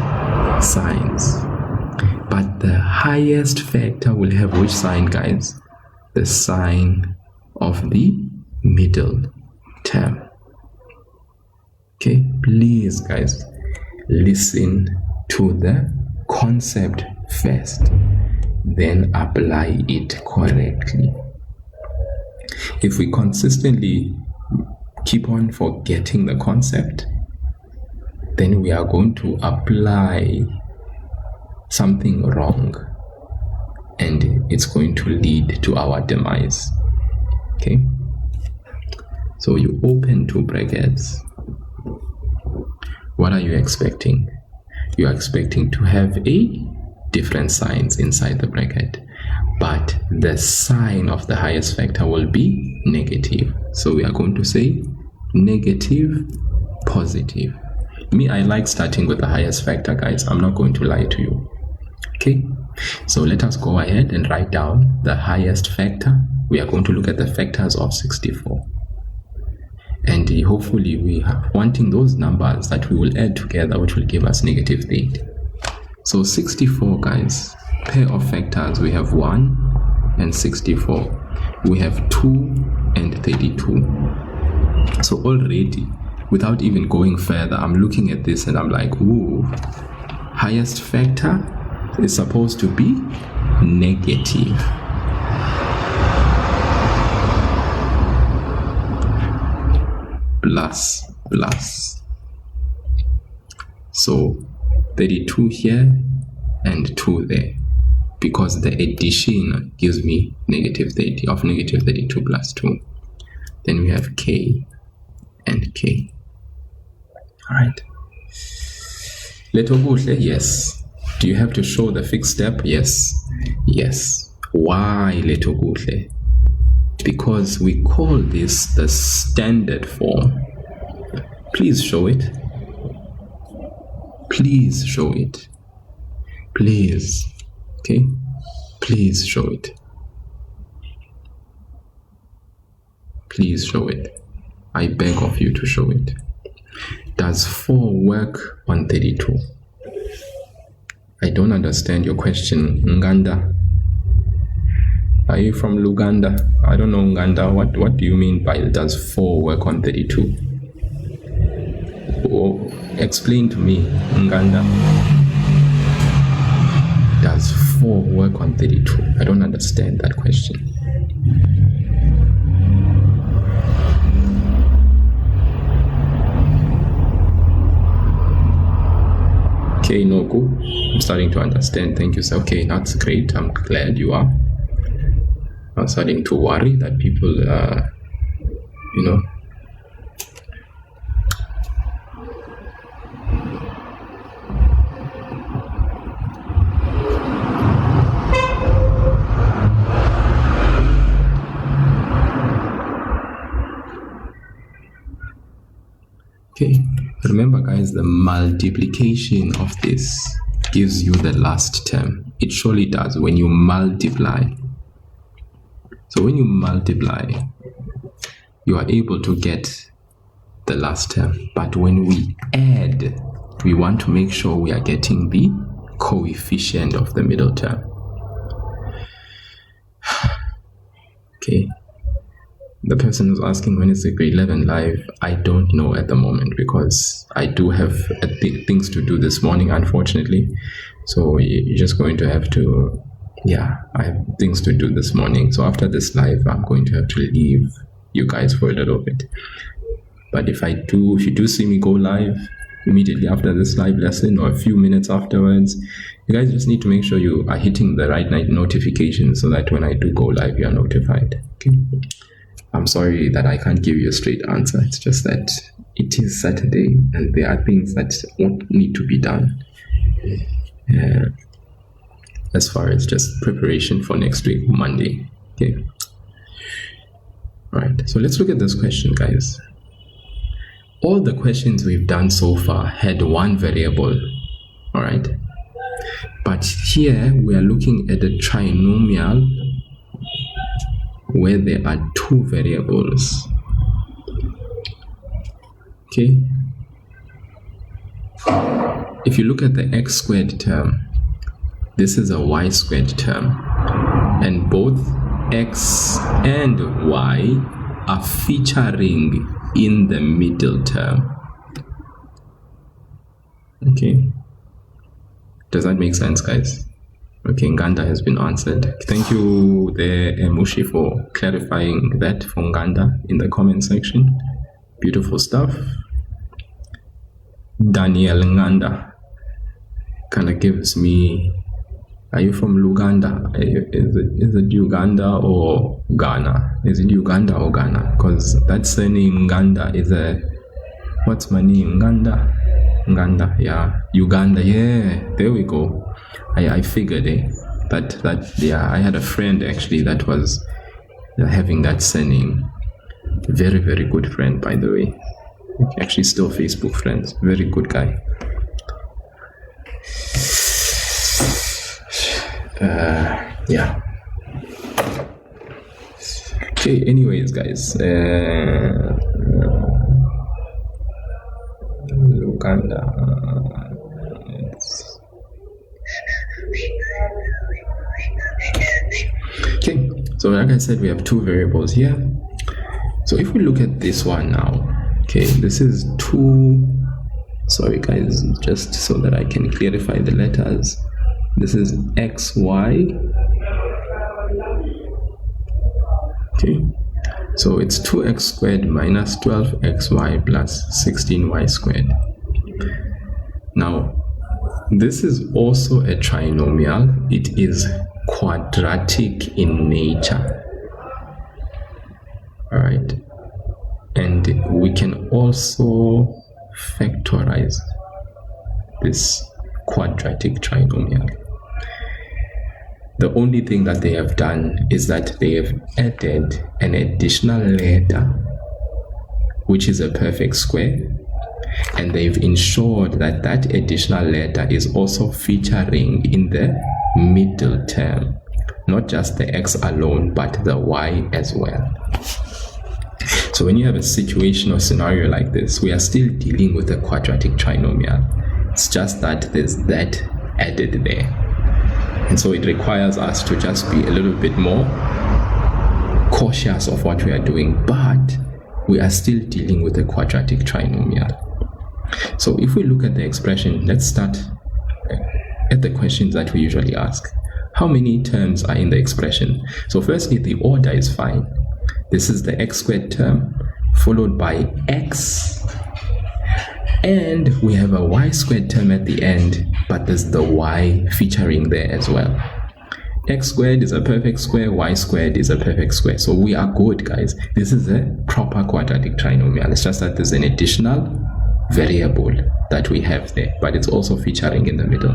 signs. But the highest factor will have which sign, guys? The sign of the middle term. Okay, please, guys, listen to the concept first, then apply it correctly. If we consistently keep on forgetting the concept, then we are going to apply something wrong, and it's going to lead to our demise. Okay, so you open two brackets. What are you expecting? You are expecting to have a different signs inside the bracket, but the sign of the highest factor will be negative. So we are going to say negative, positive. Me, I like starting with the highest factor, guys. I'm not going to lie to you. Okay, so let us go ahead and write down the highest factor. We are going to look at the factors of 64. And hopefully we are wanting those numbers that we will add together, which will give us negative 30. So 64, guys, pair of factors, we have 1 and 64. We have 2 and 32. So already, without even going further, I'm looking at this and I'm like, ooh, highest factor is supposed to be negative. Plus. So 32 here and 2 there, because the addition gives me negative 30 of negative 32 plus 2. Then we have k and k. All right. Leto kuhle, yes. Do you have to show the fixed step? Yes. Why leto kuhle? Because we call this the standard form. Please show it. Please show it. Please. Okay? Please show it. Please show it. I beg of you to show it. Does 4 work on 32? I don't understand your question, Nganda. Are you from Luganda? I don't know, Nganda. What do you mean by does 4 work on 32? Oh, explain to me, Nganda. Does 4 work on 32? I don't understand that question. Okay, Noku. I'm starting to understand. Thank you, sir. Okay, that's great. I'm glad you are. I'm starting to worry that people, Okay, remember, guys, the multiplication of this gives you the last term. It surely does when you multiply. So when you multiply, you are able to get the last term. But when we add, we want to make sure we are getting the coefficient of the middle term. Okay. The person who's asking when is the grade 11 live, I don't know at the moment because I do have things to do this morning, unfortunately. So you're just going to have to, I have things to do this morning. So after this live, I'm going to have to leave you guys for a little bit. But if you do see me go live immediately after this live lesson or a few minutes afterwards, you guys just need to make sure you are hitting the right notification so that when I do go live, you are notified. Okay. I'm sorry that I can't give you a straight answer. It's just that it is Saturday and there are things that won't need to be done. As far as just preparation for next week, Monday. Okay. All right. So let's look at this question, guys. All the questions we've done so far had one variable. All right. But here we are looking at a trinomial where there are 2 variables. Okay. If you look at the x squared term, this is a y squared term, and both x and y are featuring in the middle term. Okay, does that make sense, guys? Okay, Nganda has been answered. Thank you there, Mushi, for clarifying that for Nganda in the comment section. Beautiful stuff. Daniel Nganda kind of gives me, are you from Luganda? Is it Uganda or Ghana? Is it Uganda or Ghana? Because that surname Nganda is a, what's my name? Nganda, yeah. Uganda, yeah. There we go. I figured that yeah, I had a friend actually that was having that surname. Very, very good friend, by the way. Actually still Facebook friends. Very good guy. Yeah. Okay, anyways, guys. Uganda. Okay, so like I said, we have two variables here. So if we look at this one now, okay, this is two, sorry guys, just so that I can clarify the letters. This is xy. Okay, so it's 2x squared minus 12xy plus 16y squared. Now, this is also a trinomial. It is quadratic in nature. All right, and we can also factorize this quadratic trinomial. The only thing that they have done is that they have added an additional letter, which is a perfect square, and they've ensured that that additional letter is also featuring in the middle term, not just the x alone, but the y as well. So when you have a situation or scenario like this, we are still dealing with a quadratic trinomial. It's just that there's that added there. And so it requires us to just be a little bit more cautious of what we are doing, but we are still dealing with a quadratic trinomial. So if we look at the expression, let's start at the questions that we usually ask. How many terms are in the expression? So firstly, the order is fine. This is the x squared term followed by x, and we have a y squared term at the end, but there's the y featuring there as well. X squared is a perfect square, y squared is a perfect square. So we are good, guys. This is a proper quadratic trinomial. It's just that there's an additional variable that we have there, but it's also featuring in the middle.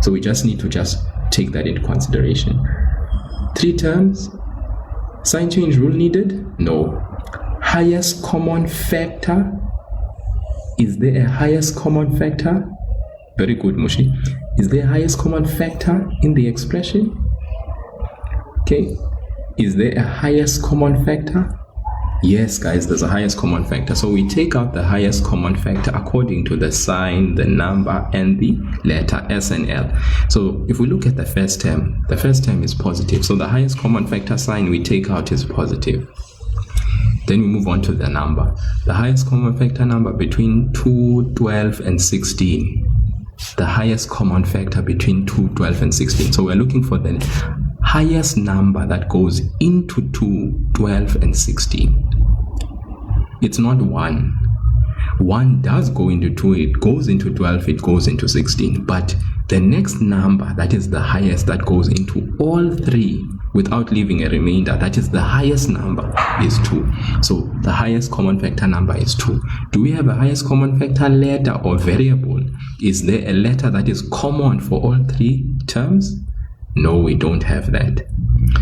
So we just need to just take that into consideration. 3 terms. Sign change rule needed? No. Highest common factor. Is there a highest common factor? Very good, Mushi. Is there a highest common factor in the expression? Okay. Is there a highest common factor? Yes, guys, there's a highest common factor. So we take out the highest common factor according to the sign, the number, and the letter S and L. So if we look at the first term is positive. So the highest common factor sign we take out is positive. Then we move on to the number. The highest common factor number between 2, 12, and 16. The highest common factor between 2, 12, and 16. So we're looking for the highest number that goes into 2, 12, and 16. It's not 1. 1 does go into 2, it goes into 12, it goes into 16. But the next number that is the highest, that goes into all 3 without leaving a remainder, that is the highest number, is 2. So the highest common factor number is 2. Do we have a highest common factor letter or variable? Is there a letter that is common for all 3 terms? No, we don't have that.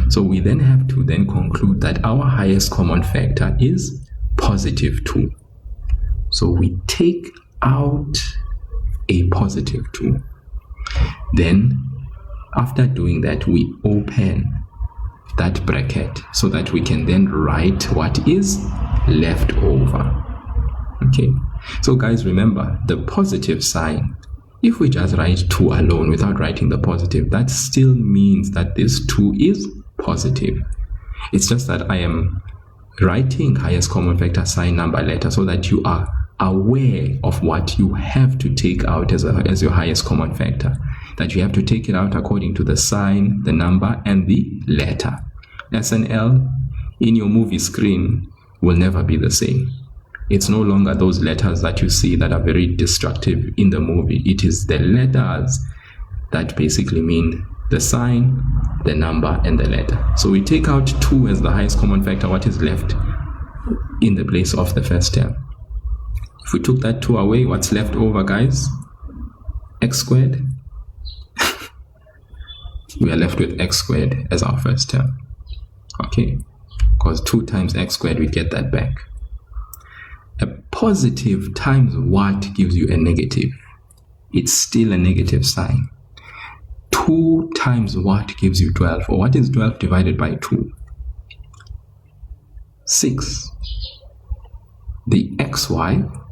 So we then have to then conclude that our highest common factor is positive 2. So we take out a positive 2. Then after doing that, we open that bracket so that we can then write what is left over. Okay, so guys, remember the positive sign If we just write 2 alone without writing the positive, that still means that this 2 is positive. It's just that I am writing highest common factor, sign, number, letter, so that you are aware of what you have to take out as your highest common factor. That you have to take it out according to the sign, the number, and the letter. S and L in your movie screen will never be the same. It's no longer those letters that you see that are very destructive in the movie. It is the letters that basically mean the sign, the number, and the letter. So we take out 2 as the highest common factor. What is left in the place of the first term? If we took that 2 away, what's left over, guys? X squared. We are left with x squared as our first term. Okay, because 2 times x squared, we get that back. A positive times what gives you a negative? It's still a negative sign. 2 times what gives you 12? Or what is 12 divided by 2? 6. The xy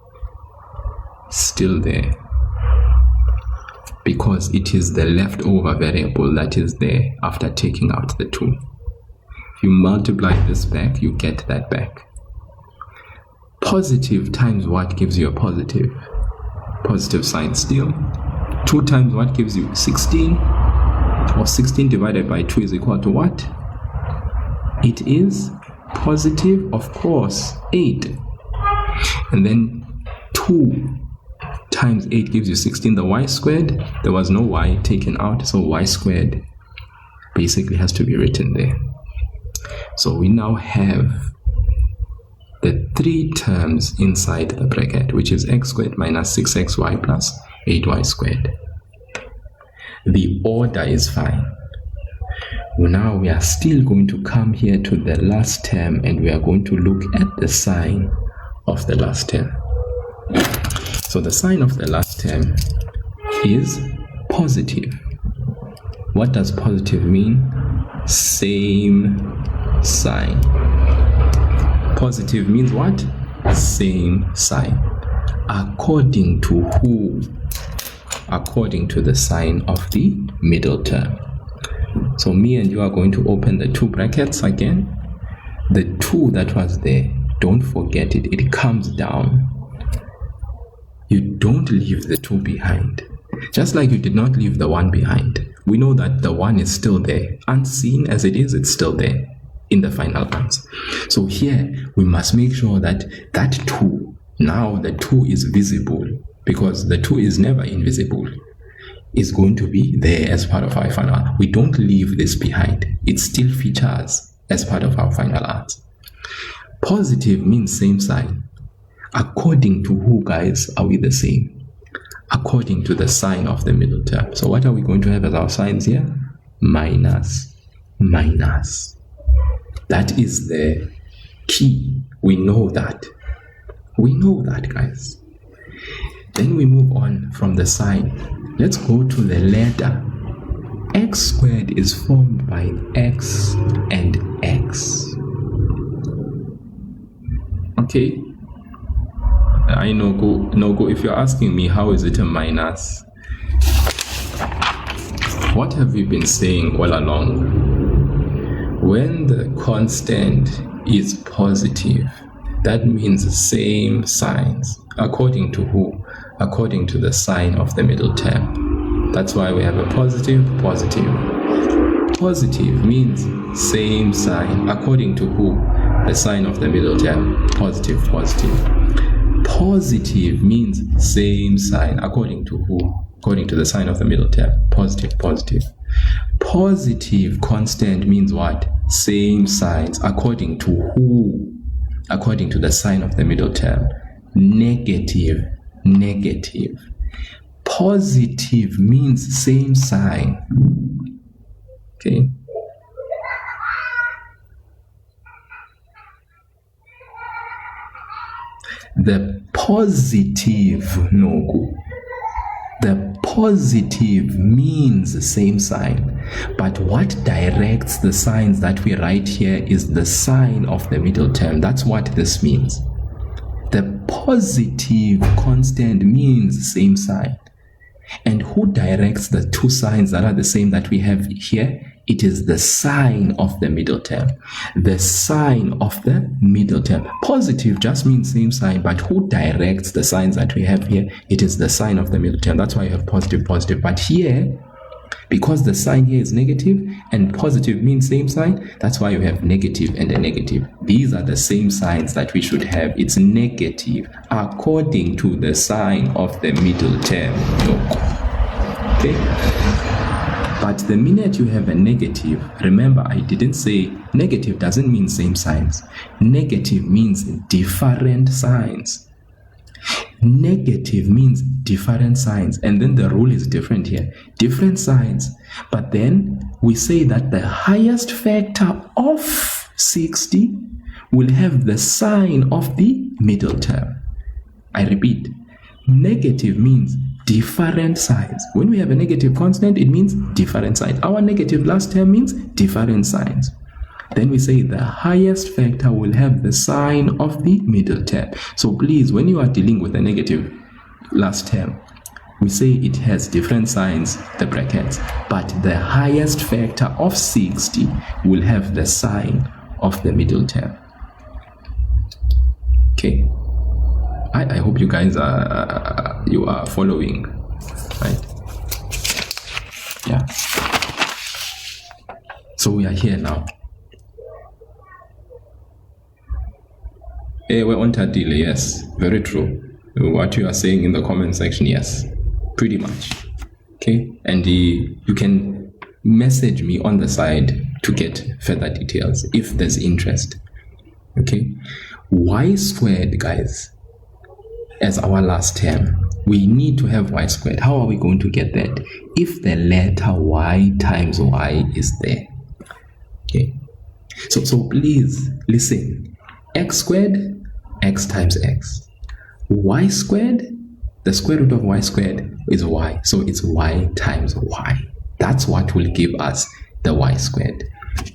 still there because it is the leftover variable that is there after taking out the 2. If you multiply this back, you get that back. Positive times what gives you a positive? Positive sign still. 2 times what gives you 16? Or 16 divided by 2 is equal to what? It is positive, of course, 8. And then 2 times 8 gives you 16. The y squared, there was no y taken out, so y squared basically has to be written there. So we now have the 3 terms inside the bracket, which is x squared minus 6xy plus 8y squared. The order is fine. Now we are still going to come here to the last term and we are going to look at the sign of the last term. So the sign of the last term is positive. What does positive mean? Same sign. Positive means what? Same sign. According to who? According to the sign of the middle term. So me and you are going to open the 2 brackets again. The 2 that was there, don't forget it. It comes down. You don't leave the 2 behind. Just like you did not leave the 1 behind. We know that the 1 is still there. Unseen as it is, it's still there in the final ones. So here, we must make sure that that 2, now the 2 is visible, because the 2 is never invisible, is going to be there as part of our final. We don't leave this behind. It still features as part of our final answer. Positive means same sign. According to who, guys, are we the same? According to the sign of the middle term. So what are we going to have as our signs here? Minus, minus. That is the key. We know that. We know that, guys. Then we move on from the sign. Let's go to the letter. X squared is formed by x and x. Okay. I no go. If you're asking me how is it a minus, what have we been saying all along? When the constant is positive, that means same signs. According to who? According to the sign of the middle term. That's why we have a positive, positive. Positive means same sign. According to who? The sign of the middle term. Positive, positive. Positive means same sign. According to who? According to the sign of the middle term. Positive, positive. Positive constant means what? Same signs. According to who? According to the sign of the middle term. Negative, negative. Positive means same sign. Okay. The positive, no. The positive means the same sign, but what directs the signs that we write here is the sign of the middle term. That's what this means. The positive constant means same sign. And who directs the two signs that are the same that we have here? It is the sign of the middle term. The sign of the middle term. Positive just means same sign, but who directs the signs that we have here? It is the sign of the middle term. That's why you have positive, positive. But here, because the sign here is negative and positive means same sign, that's why you have negative and a negative. These are the same signs that we should have. It's negative according to the sign of the middle term. Okay? But the minute you have a negative, remember I didn't say negative doesn't mean same signs. Negative means different signs. Negative means different signs, and then the rule is different here. Different signs, but then we say that the highest factor of 60 will have the sign of the middle term. I repeat, negative means different signs. When we have a negative constant, it means different signs. Our negative last term means different signs. Then we say the highest factor will have the sign of the middle term. So please, when you are dealing with a negative last term, we say it has different signs, the brackets, but the highest factor of 60 will have the sign of the middle term. Okay. I hope you guys are following, right? Yeah. So we are here now. We're on Tadile, yes, very true. What you are saying in the comment section, yes, pretty much. Okay, and you can message me on the side to get further details if there's interest. Okay, y squared, guys, as our last term, we need to have y squared. How are we going to get that? If the letter y times y is there. Okay, so please listen. X squared, x times x. Y squared, the square root of y squared is y. So it's y times y. That's what will give us the y squared.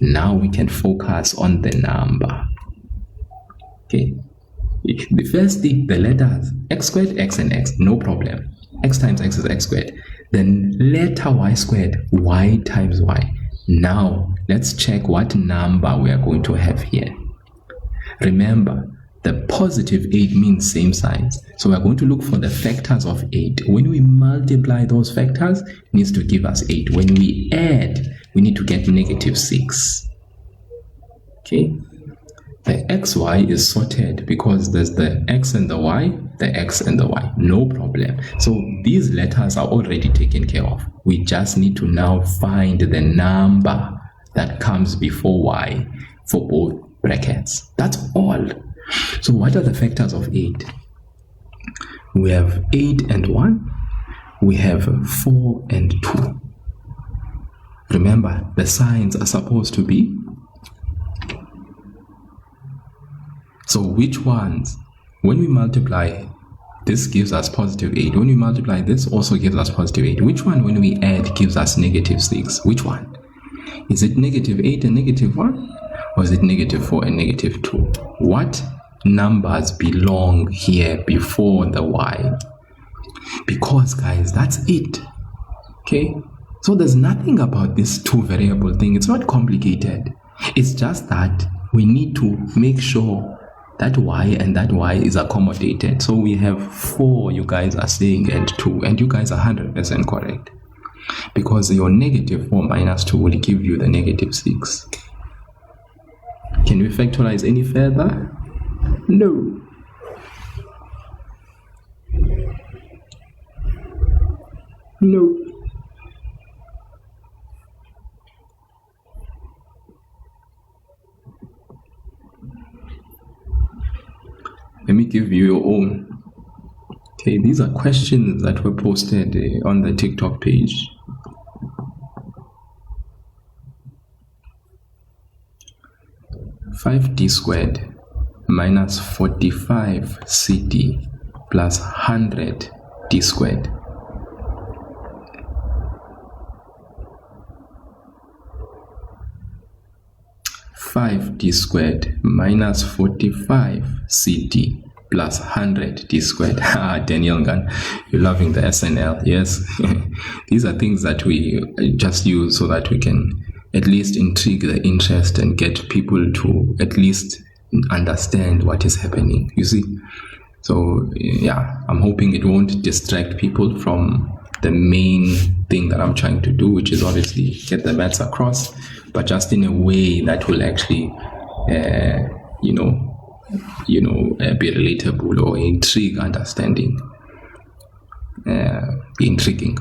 Now we can focus on the number. Okay. The first thing, the letters x squared, x and x, no problem. X times x is x squared. Then letter y squared, y times y. Now let's check what number we are going to have here. Remember, the positive 8 means same signs. So we are going to look for the factors of 8. When we multiply those factors, it needs to give us 8. When we add, we need to get negative 6. Okay? The xy is sorted because there's the x and the y, the x and the y. No problem. So these letters are already taken care of. We just need to now find the number that comes before y for both brackets. That's all. So what are the factors of 8? We have 8 and 1. We have 4 and 2. Remember, the signs are supposed to be. So which ones? When we multiply, this gives us positive 8. When we multiply, this also gives us positive 8. Which one, when we add, gives us negative 6? Which one? Is it negative 8 and negative 1? Or is it negative 4 and negative 2? What numbers belong here before the y? Because, guys, that's it. Okay? So there's nothing about this two variable thing. It's not complicated. It's just that we need to make sure that y and that y is accommodated. So we have 4, you guys are saying, and 2. And you guys are 100% correct. Because your negative 4 minus 2 will give you the negative 6. Can we factorize any further? No. No. Let me give you your own. Okay, these are questions that were posted on the TikTok page. (5d squared minus 45cd plus 100d squared). (5d squared minus 45cd plus 100 d squared. Daniel Gunn, you're loving the SNL. Yes. These are things that we just use so that we can at least intrigue the interest and get people to at least understand what is happening, you see. So yeah, I'm hoping it won't distract people from the main thing that I'm trying to do, which is obviously get the maths across, but just in a way that will actually be relatable or intrigue understanding, be intriguing.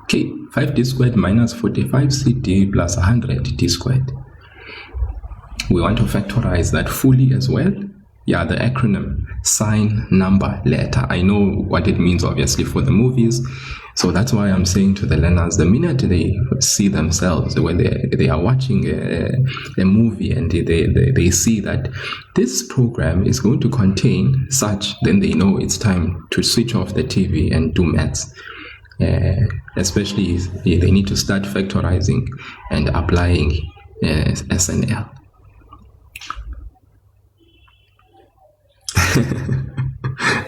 Okay, 5d squared minus 45cd plus 100d squared. We want to factorize that fully as well. Yeah, the acronym sign, number, letter. I know what it means obviously for the movies. So that's why I'm saying to the learners, the minute they see themselves when they are watching a movie and they see that this program is going to contain such, then they know it's time to switch off the TV and do maths. Especially if they need to start factorizing and applying SNL.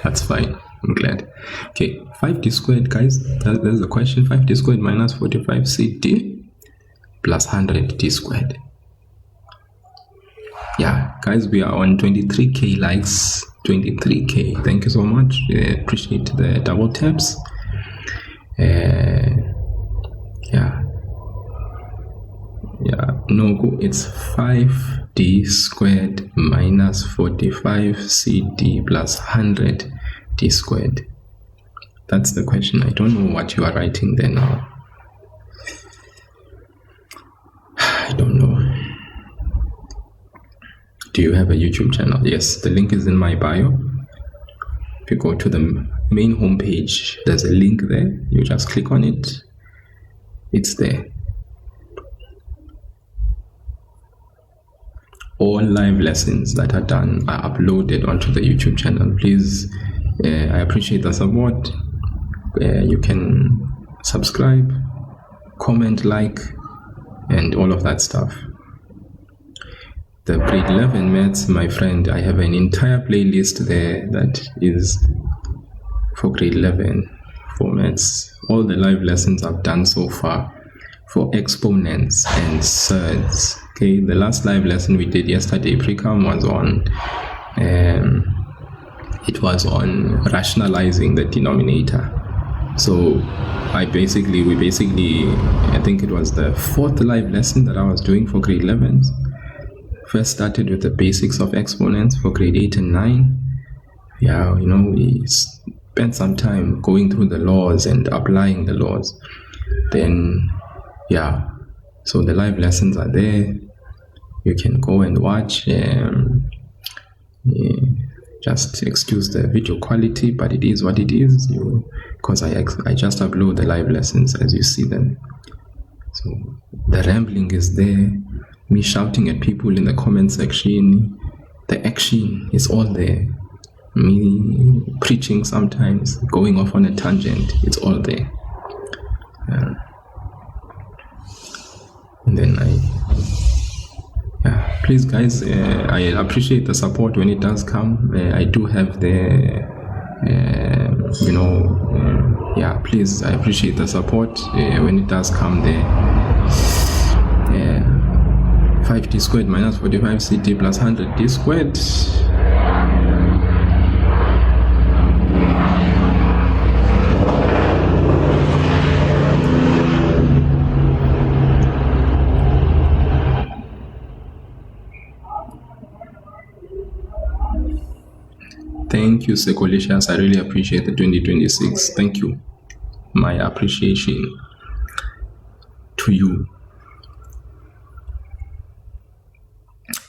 That's fine. I'm glad. Okay, 5d squared, guys. That's the question. 5d squared minus 45cd plus 100d squared. Yeah, guys, we are on 23k likes. 23k. Thank you so much. Appreciate the double taps. No, it's 5d squared minus 45cd plus 100d squared. That's the question. I don't know what you are writing there now. I don't know. Do you have a YouTube channel? Yes, the link is in my bio. If you go to the main homepage, there's a link there. You just click on it. It's there. All live lessons that are done are uploaded onto the YouTube channel. Please, I appreciate the support. You can subscribe, comment, like, and all of that stuff. The grade 11 maths, my friend, I have an entire playlist there that is for grade 11 for maths. All the live lessons I've done so far for exponents and surds. Okay, the last live lesson we did yesterday, pre-com, was on rationalizing the denominator. So I think it was the fourth live lesson that I was doing for grade 11s. First started with the basics of exponents for grade 8 and 9. Yeah, we spent some time going through the laws and applying the laws. Then, yeah, so the live lessons are there. You can go and watch. Just excuse the video quality, but it is what it is. Because I just upload the live lessons as you see them. So the rambling is there. Me shouting at people in the comment section. The action is all there. Me preaching sometimes, going off on a tangent. It's all there. And then please guys, I appreciate the support when it does come. I do have please, I appreciate the support when it does come there. 5d squared minus 45cd plus 100d squared. Thank you, Sekolicious. I really appreciate the 2026. Thank you. My appreciation to you.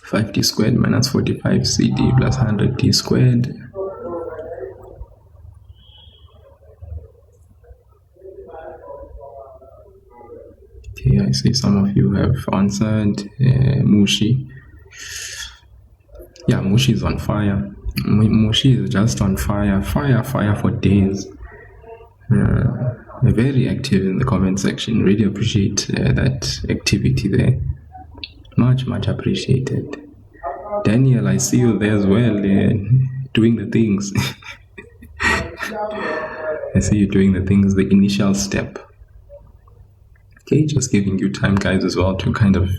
5d squared minus 45cd plus 100d squared. Okay, I see some of you have answered. Mushi. Yeah, Mushi is on fire. Mushi is just on fire for days. Very active in the comment section. Really appreciate that activity there. Much appreciated. Daniel, I see you there as well. doing the things. I see you doing the things, the initial step. Okay, just giving you time, guys, as well to kind of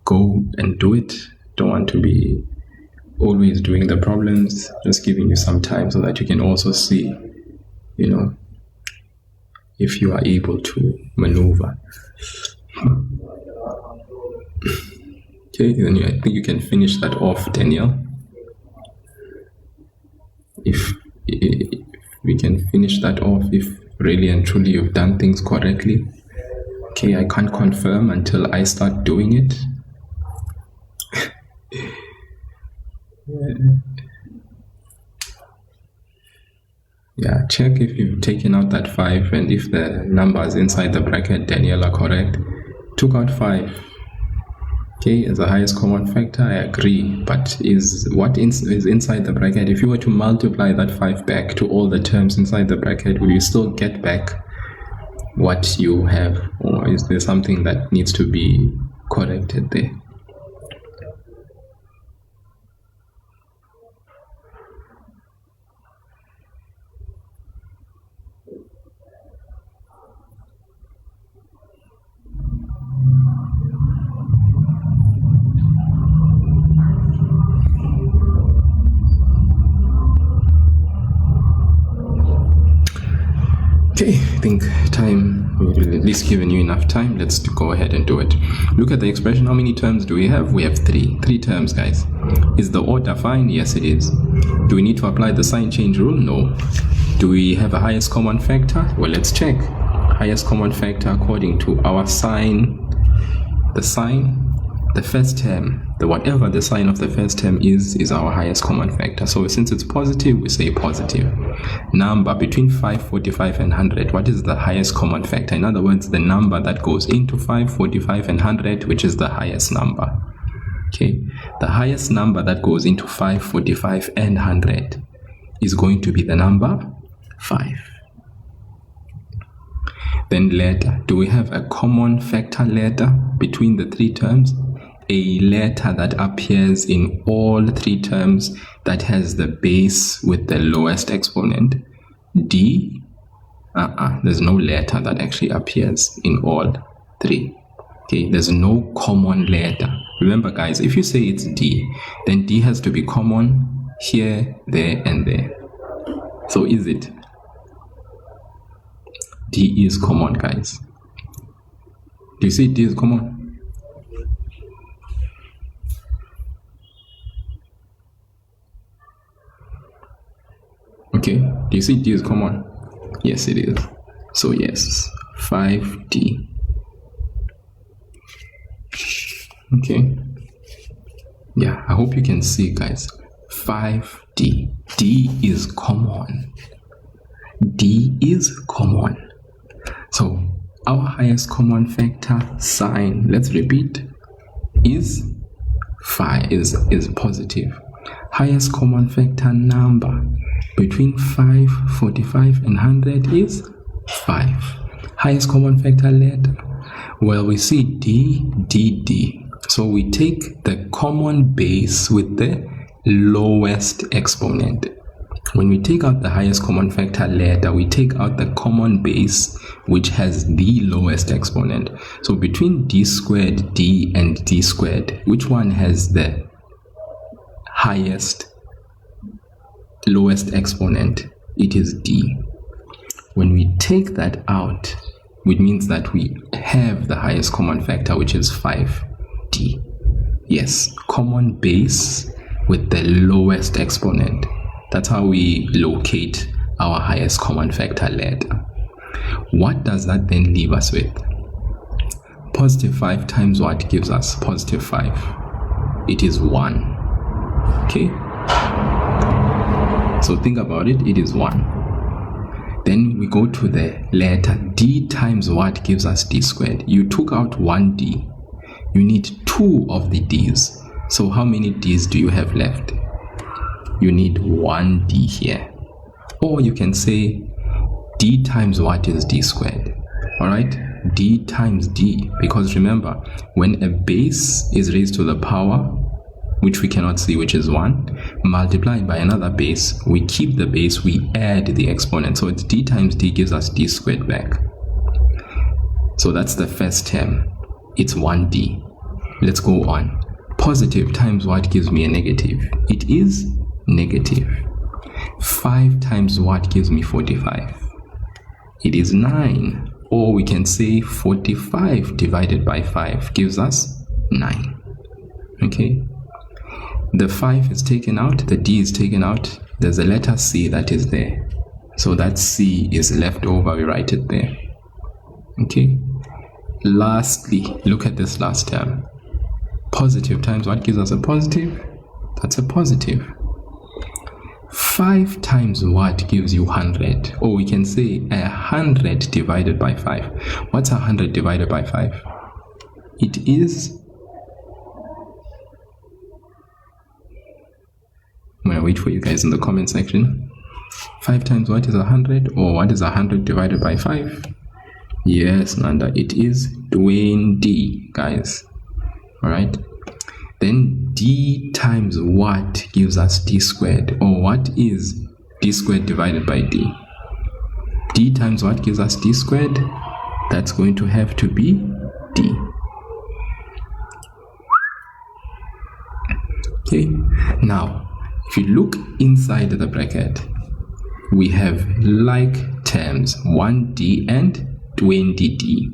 go and do it. Don't want to be always doing the problems, just giving you some time so that you can also see, if you are able to maneuver. Okay, then I think you can finish that off, Daniel. If we can finish that off, if really and truly you've done things correctly. Okay, I can't confirm until I start doing it. Yeah, check if you've taken out that 5 and if the numbers inside the bracket, Daniel, are correct. Took out 5. Okay, as the highest common factor, I agree. But is inside the bracket? If you were to multiply that 5 back to all the terms inside the bracket, will you still get back what you have? Or is there something that needs to be corrected there? Okay, I think time, we've at least given you enough time. Let's go ahead and do it. Look at the expression. How many terms do we have? We have 3. 3 terms, guys. Is the order fine? Yes, it is. Do we need to apply the sign change rule? No. Do we have a highest common factor? Well, let's check. Highest common factor according to our sign, the first term, whatever the sign of the first term is our highest common factor. So since it's positive, we say positive. Number between 5, 45 and 100, what is the highest common factor? In other words, the number that goes into 5, 45 and 100, which is the highest number. Okay, the highest number that goes into 5, 45 and 100 is going to be the number 5. Then letter. Do we have a common factor letter between the 3 terms? A letter that appears in all 3 terms that has the base with the lowest exponent. D. There's no letter that actually appears in all 3. Okay, there's no common letter. Remember, guys, if you say it's D, then D has to be common here, there, and there. So is it? D is common, guys. Do you see D is common? Okay, do you see D is common? Yes, it is. So yes, 5D. Okay. Yeah, I hope you can see, guys. 5D. D is common. D is common. So our highest common factor sign, let's repeat, is 5, is positive. Highest common factor number between 5, 45 and 100 is 5. Highest common factor letter, well, we see D, D, D. So we take the common base with the lowest exponent. When we take out the highest common factor letter, we take out the common base which has the lowest exponent. So between D squared, D and D squared, which one has the highest lowest exponent? It is D. When we take that out, which means that we have the highest common factor, which is 5D. Yes, common base with the lowest exponent. That's how we locate our highest common factor letter. What does that then leave us with? Positive 5 times what gives us positive 5? It is 1. Okay? So think about it, it is 1. Then we go to the letter D times what gives us D squared. You took out 1D. You need 2 of the D's. So how many D's do you have left? You need 1D here. Or you can say D times what is D squared. Alright? D times D. Because remember, when a base is raised to the power which we cannot see, which is 1, multiplied by another base. We keep the base, we add the exponent. So it's d times d gives us d squared back. So that's the first term. It's 1d. Let's go on. Positive times what gives me a negative? It is negative. 5 times what gives me 45? It is 9. Or we can say 45 divided by 5 gives us 9. Okay? The 5 is taken out, the d is taken out, there's a letter c that is there. So that c is left over, we write it there. Okay? Lastly, look at this last term. Positive times what gives us a positive? That's a positive. 5 times what gives you 100? Or we can say 100 divided by 5. What's 100 divided by 5? It is... I'm going to wait for you guys in the comment section. 5 times what is 100? Or what is 100 divided by 5? Yes, Nanda, it is 20, guys. Alright? Then d times what gives us d squared? Or what is d squared divided by d? D times what gives us d squared? That's going to have to be d. Okay, now if you look inside the bracket, we have like terms 1d and 20d.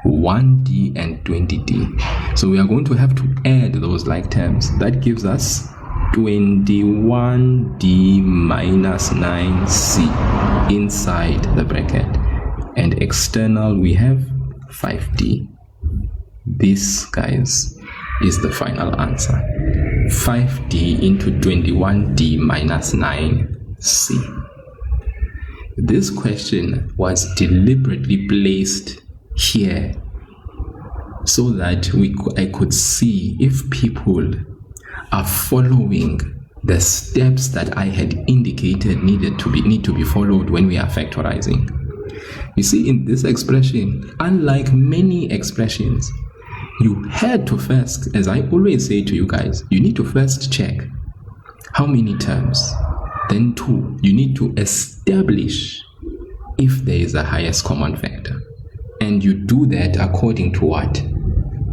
1d and 20d. So we are going to have to add those like terms. That gives us 21d minus 9c inside the bracket. And external we have 5d. This, guys, is the final answer. 5d into 21d minus 9c. This question was deliberately placed here so that I could see if people are following the steps that I had indicated need to be followed when we are factorizing. You see, in this expression, unlike many expressions, you had to first, as I always say to you guys, you need to first check how many terms. Then 2, you need to establish if there is a highest common factor. And you do that according to what?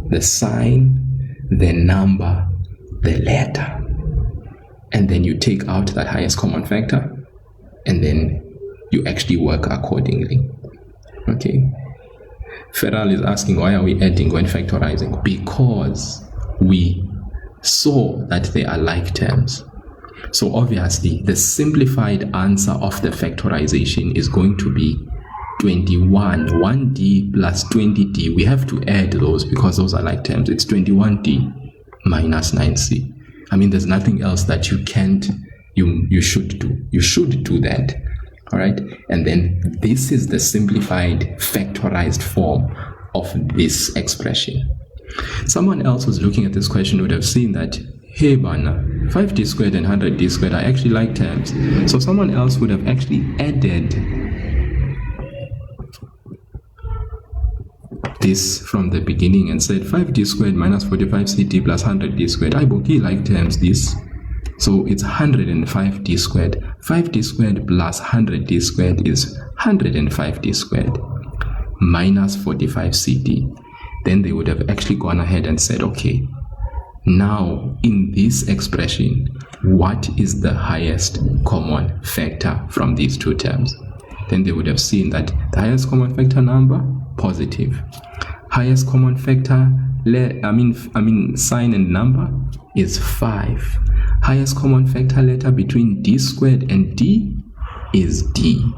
The sign, the number, the letter. And then you take out that highest common factor, and then you actually work accordingly. Okay? Feral is asking, why are we adding when factorizing? Because we saw that they are like terms. So obviously, the simplified answer of the factorization is going to be 21, 1d plus 20d. We have to add those because those are like terms. It's 21d minus 9c. I mean, there's nothing else that you can't, you should do. You should do that. All right. And then this is the simplified factorized form of this expression. Someone else who's looking at this question would have seen that, hey, Bana, 5d squared and 100d squared are actually like terms. So someone else would have actually added this from the beginning and said 5d squared minus 45ct plus 100d squared. I boki like terms this. So it's 105d squared. 5d squared plus 100d squared is 105d squared minus 45ct. Then they would have actually gone ahead and said, okay, now in this expression, what is the highest common factor from these two terms? Then they would have seen that the highest common factor number, positive. Highest common factor, sign and number is 5. Highest common factor letter between d squared and d is d.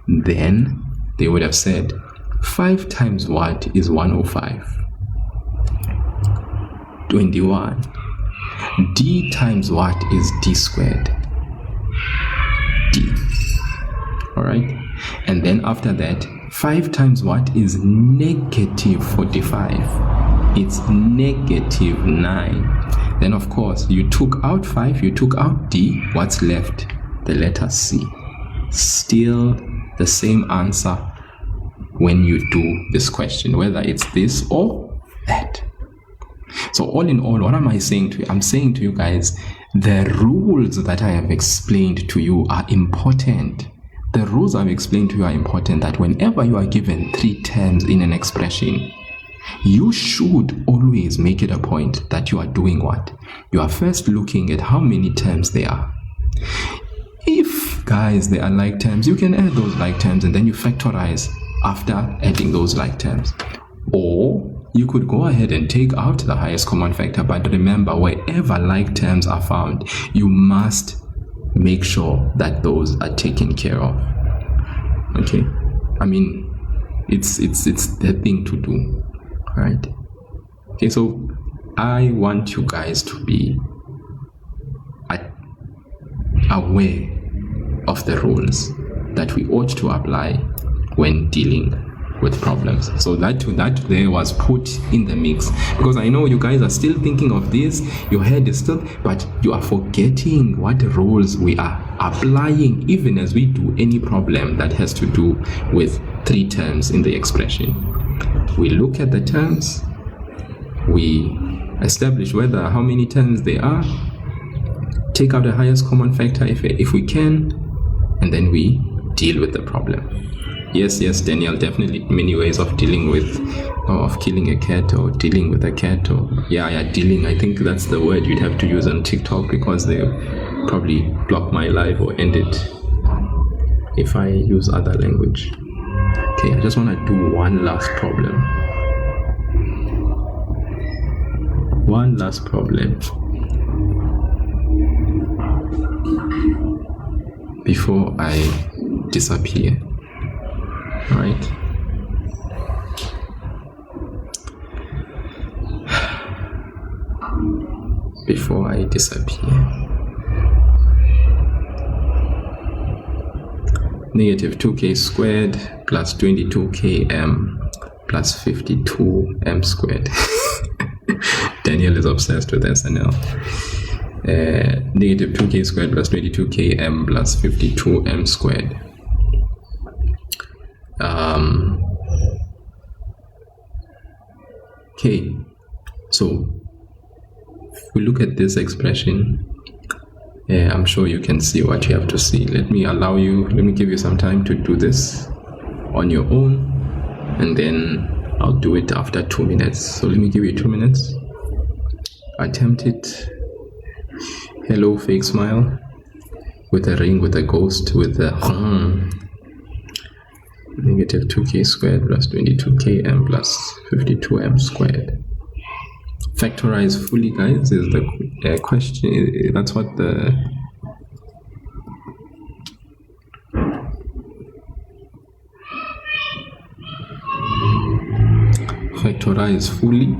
Then they would have said 5 times what is 105? 21. D times what is d squared? D. Alright? And then after that, 5 times what is negative 45? It's negative 9. Then of course, you took out 5, you took out d. What's left? The letter c. Still the same answer when you do this question, whether it's this or that. So all in all, what am I saying to you? I'm saying to you guys, the rules that I have explained to you are important. The rules I've explained to you are important, that whenever you are given 3 terms in an expression, you should always make it a point that you are doing what? You are first looking at how many terms there are. If, guys, they are like terms, you can add those like terms and then you factorize after adding those like terms. Or you could go ahead and take out the highest common factor, but remember, wherever like terms are found, you must make sure that those are taken care of. Okay? I mean, it's the thing to do, right? Okay, so I want you guys to be aware of the rules that we ought to apply when dealing with problems. So that there was put in the mix, because I know you guys are still thinking of this, your head is still, but you are forgetting what rules we are applying even as we do any problem that has to do with 3 terms in the expression. We look at the terms, we establish how many terms they are, take out the highest common factor if we can, and then we deal with the problem. Yes, Daniel, definitely many ways of dealing with, or of killing a cat, or dealing with a cat, or dealing. I think that's the word you'd have to use on TikTok, because they'll probably block my live or end it if I use other language. Okay, I just want to do one last problem. Before I disappear. Right. Before I disappear. Negative 2k squared plus 22km plus 52m squared. Daniel is obsessed with SNL. Negative 2k squared plus 22km plus 52m squared. Okay, so if we look at this expression, I'm sure you can see what you have to see. Let me give you some time to do this on your own, and then I'll do it after 2 minutes. So let me give you 2 minutes. Attempt it. Hello, fake smile. With a ring, with a ghost, with a negative 2k squared plus 22km plus 52m squared. Factorize fully, guys, is the question. That's what the factorize fully.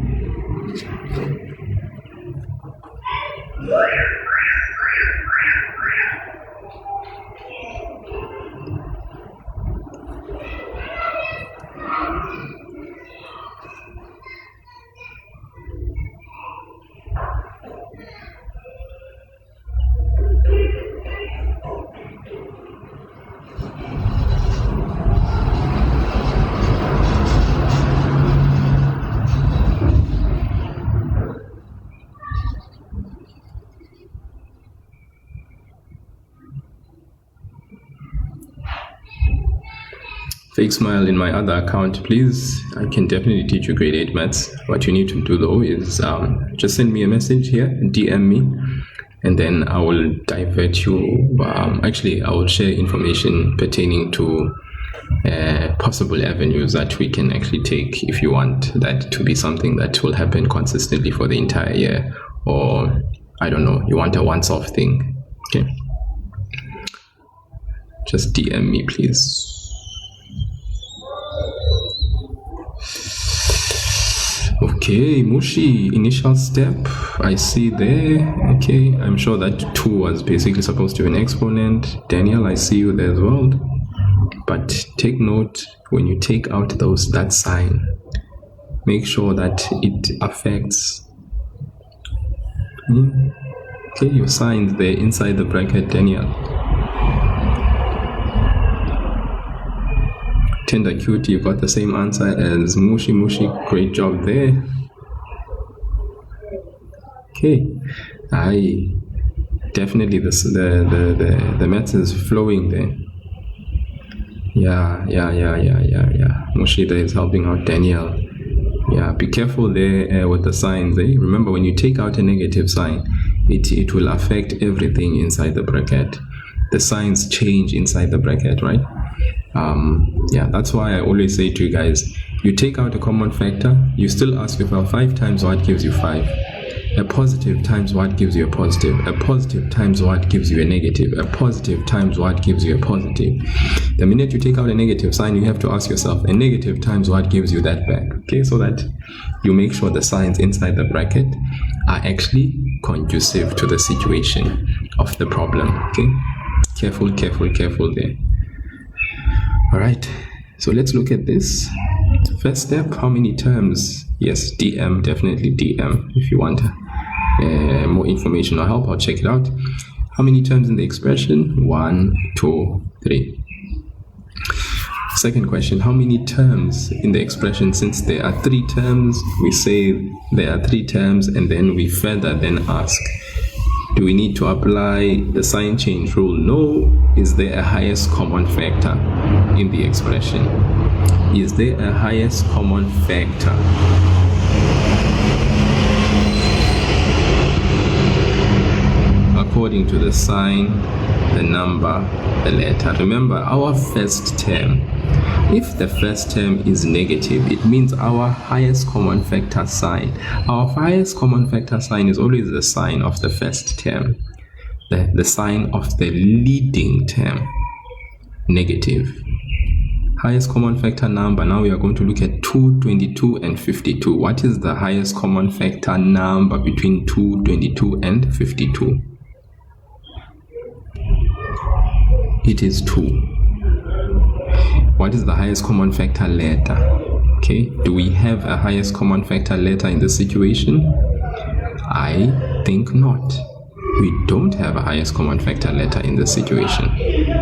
Fake smile in my other account, please. I can definitely teach you grade 8 maths. What you need to do though is just send me a message here, DM me, and then I will divert you. Actually, I will share information pertaining to possible avenues that we can actually take if you want that to be something that will happen consistently for the entire year, or I don't know, you want a once-off thing. Okay, just DM me, please. Okay, Mushi, initial step, I see there. Okay, I'm sure that 2 was basically supposed to be an exponent. Daniel, I see you there as well. But take note, when you take out that sign, make sure that it affects okay, your signs there inside the bracket, Daniel. Tender Cutie, you got the same answer as Mushi. Great job there. Okay, definitely the maths is flowing there. Yeah. Mushida is helping out Daniel. Yeah, be careful there with the signs. Remember, when you take out a negative sign, it will affect everything inside the bracket. The signs change inside the bracket, right? Yeah, that's why I always say to you guys, you take out a common factor, you still ask yourself 5 times what gives you 5. A positive times what gives you a positive. A positive times what gives you a negative. A positive times what gives you a positive. The minute you take out a negative sign, you have to ask yourself, a negative times what gives you that back. Okay, so that you make sure the signs inside the bracket are actually conducive to the situation of the problem. Okay, careful there. All right, so let's look at this. First step, how many terms? Yes, DM, definitely DM. If you want more information or help, I'll check it out. How many terms in the expression? 1, 2, 3. Second question, how many terms in the expression? Since there are 3 terms, we say there are 3 terms, and then we further then ask, do we need to apply the sign change rule? No. Is there a highest common factor in the expression? Is there a highest common factor? According to the sign, the number, the letter. Remember, our first term, if the first term is negative, it means our highest common factor sign. Our highest common factor sign is always the sign of the first term, the sign of the leading term, negative. Highest common factor number. Now we are going to look at 2, 22, and 52. What is the highest common factor number between 2, 22, and 52? It is 2. What is the highest common factor letter? Okay, do we have a highest common factor letter in this situation? I think not. We don't have a highest common factor letter in this situation.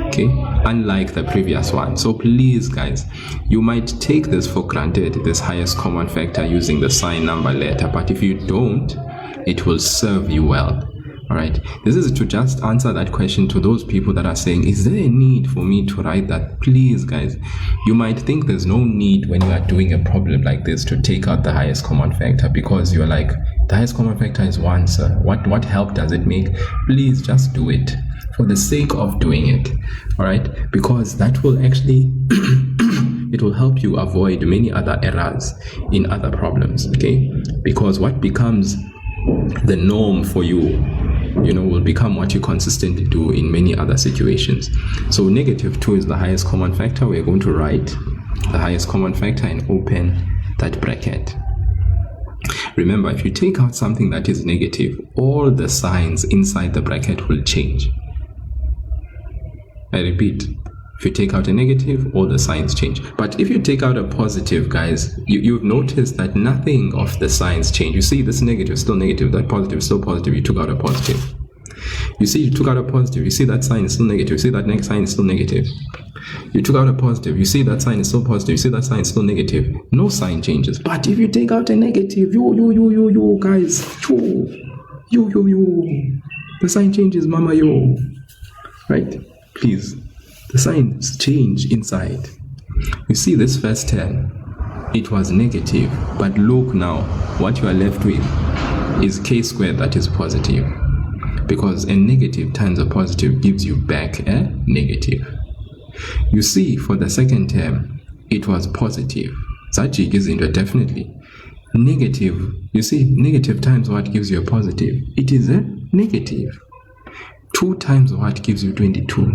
Okay, unlike the previous one. So please guys, you might take this for granted, this highest common factor using the sign, number, letter, but if you don't, it will serve you well. All right, this is to just answer that question to those people that are saying, is there a need for me to write that? Please guys, you might think there's no need when you are doing a problem like this to take out the highest common factor, because you're like, the highest common factor is 1, sir. What help does it make? Please just do it for the sake of doing it. All right, because that will actually it will help you avoid many other errors in other problems. Okay, because what becomes the norm for you, will become what you consistently do in many other situations. So -2 is the highest common factor. We're going to write the highest common factor and open that bracket. Remember, if you take out something that is negative, all the signs inside the bracket will change. I repeat, if you take out a negative, all the signs change. But if you take out a positive, guys, you've noticed that nothing of the signs change. You see this negative is still negative, that positive is still positive, you took out a positive. You see you took out a positive, you see that sign is still negative, you see that next sign is still negative. You took out a positive, you see that sign is still positive, you see that sign is still negative. No sign changes. But if you take out a negative, you guys, the sign changes, mama, right? Please, the signs change inside. You see this first term, it was negative, but look now, what you are left with is k squared that is positive, because a negative times a positive gives you back a negative. You see, for the second term, it was positive. Zaji gives into it definitely. Negative, you see, negative times what gives you a positive? It is a negative. 2 times what gives you 22?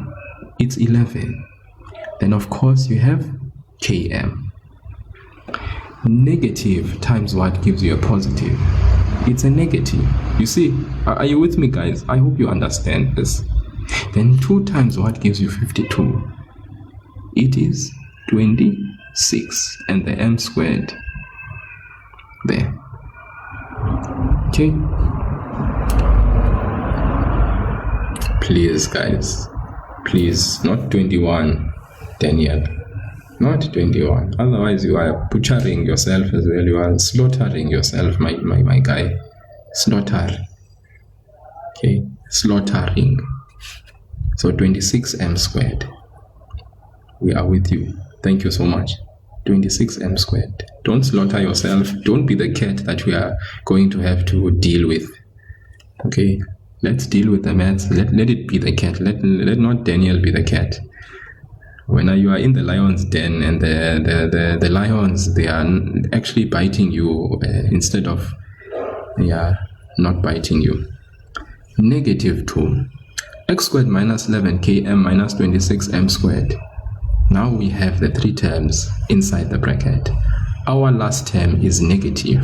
It's 11. Then of course you have km. Negative times what gives you a positive? It's a negative. You see, are you with me, guys? I hope you understand this. Then 2 times what gives you 52? It is 26, and the m squared there. Okay, please guys, please, not 21, Daniel, not 21, otherwise you are butchering yourself as well. You are slaughtering yourself, my guy. Slaughter. Okay, slaughtering. So 26m squared. We are with you. Thank you so much. 26m squared. Don't slaughter yourself. Don't be the cat that we are going to have to deal with. Okay, let's deal with the maths. Let it be the cat. Let not Daniel be the cat. When you are in the lion's den and the lions, they are actually biting you instead of not biting you. Negative 2. X squared minus 11km minus 26m squared. Now we have the three terms inside the bracket. Our last term is negative.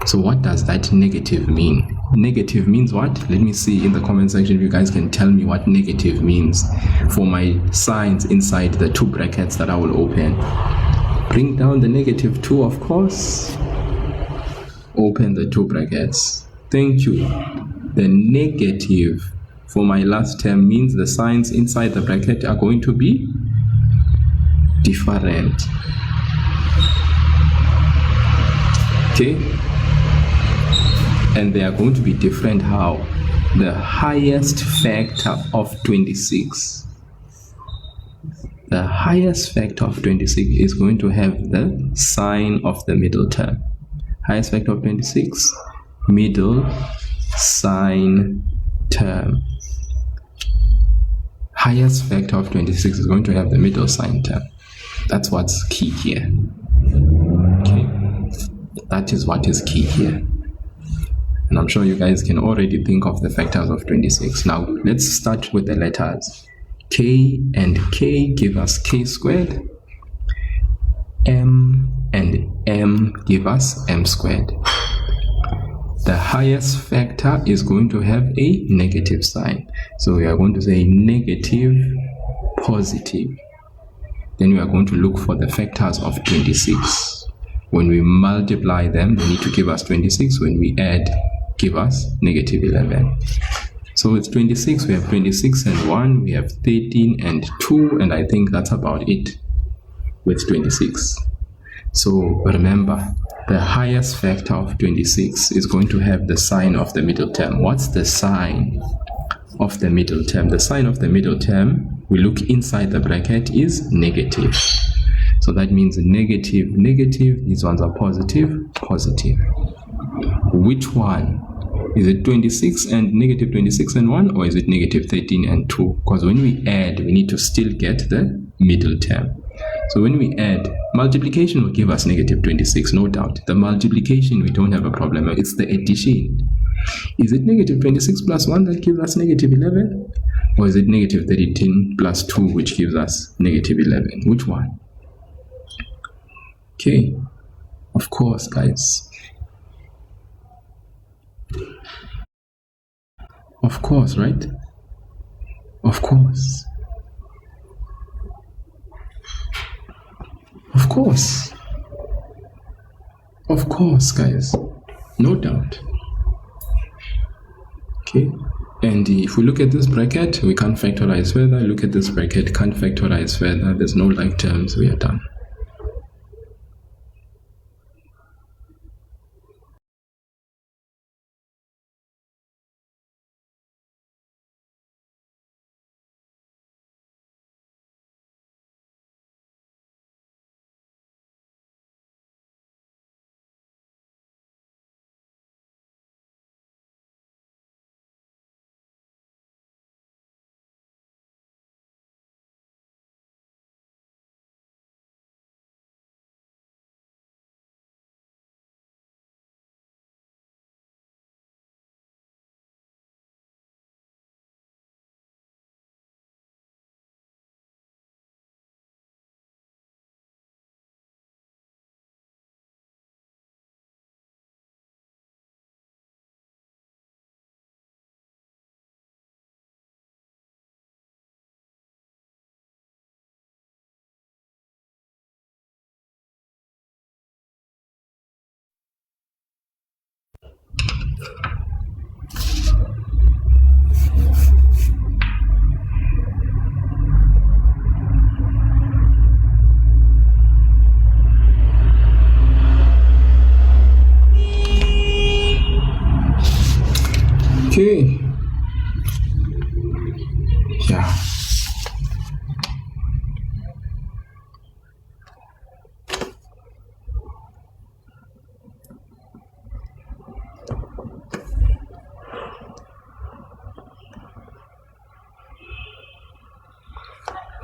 So what does that negative mean? Negative means what? Let me see in the comment section if you guys can tell me what negative means for my signs inside the two brackets that I will open. Bring down the negative 2, of course. Open the two brackets. Thank you. The negative for my last term means the signs inside the bracket are going to be different. Okay? And they are going to be different how? The highest factor of 26. The highest factor of 26 is going to have the sign of the middle term. Highest factor of 26, middle sign term. Highest factor of 26 is going to have the middle sign term. That's what's key here. Okay, that is what is key here. And I'm sure you guys can already think of the factors of 26. Now, let's start with the letters. K and K give us K squared. M and M give us M squared. The highest factor is going to have a negative sign. So we are going to say negative, positive. Then we are going to look for the factors of 26. When we multiply them, they need to give us 26. When we add, give us negative 11. So with 26, we have 26 and 1, we have 13 and 2, and I think that's about it with 26. So remember, the highest factor of 26 is going to have the sign of the middle term. What's the sign of the middle term? The sign of the middle term, we look inside the bracket, is negative. So that means negative, negative, these ones are positive, positive. Which one? Is it 26 and negative 26 and 1, or is it negative 13 and 2? Because when we add, we need to still get the middle term. So when we add, multiplication will give us negative 26, no doubt. The multiplication, we don't have a problem. It's the addition. Is it negative 26 plus 1 that gives us negative 11? Or is it negative 13 plus 2 which gives us negative 11? Which one? Okay, of course, guys. Of course, right? Of course. Of course. Of course, guys. No doubt. Okay. And if we look at this bracket, we can't factorize further. Look at this bracket, can't factorize further. There's no like terms. We are done.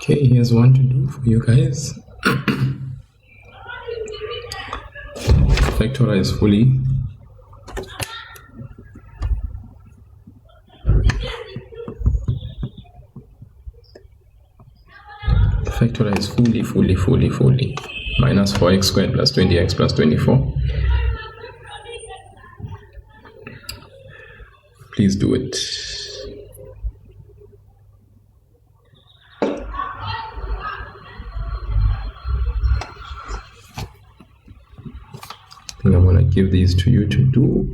Okay, here's one to do for you guys. Factorize fully. Factorize fully. Minus 4x squared plus 20x plus 24. Please do it. I think I'm gonna give these to you to do.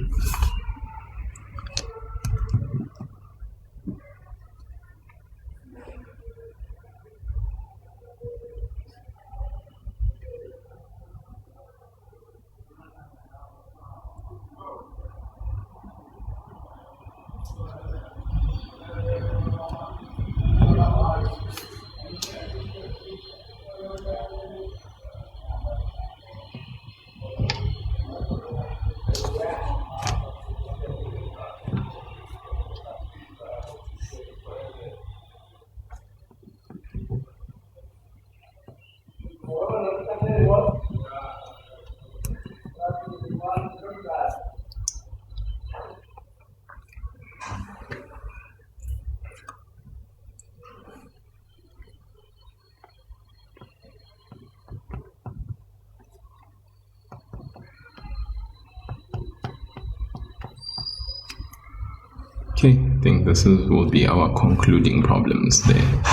Okay, I think will be our concluding problems there.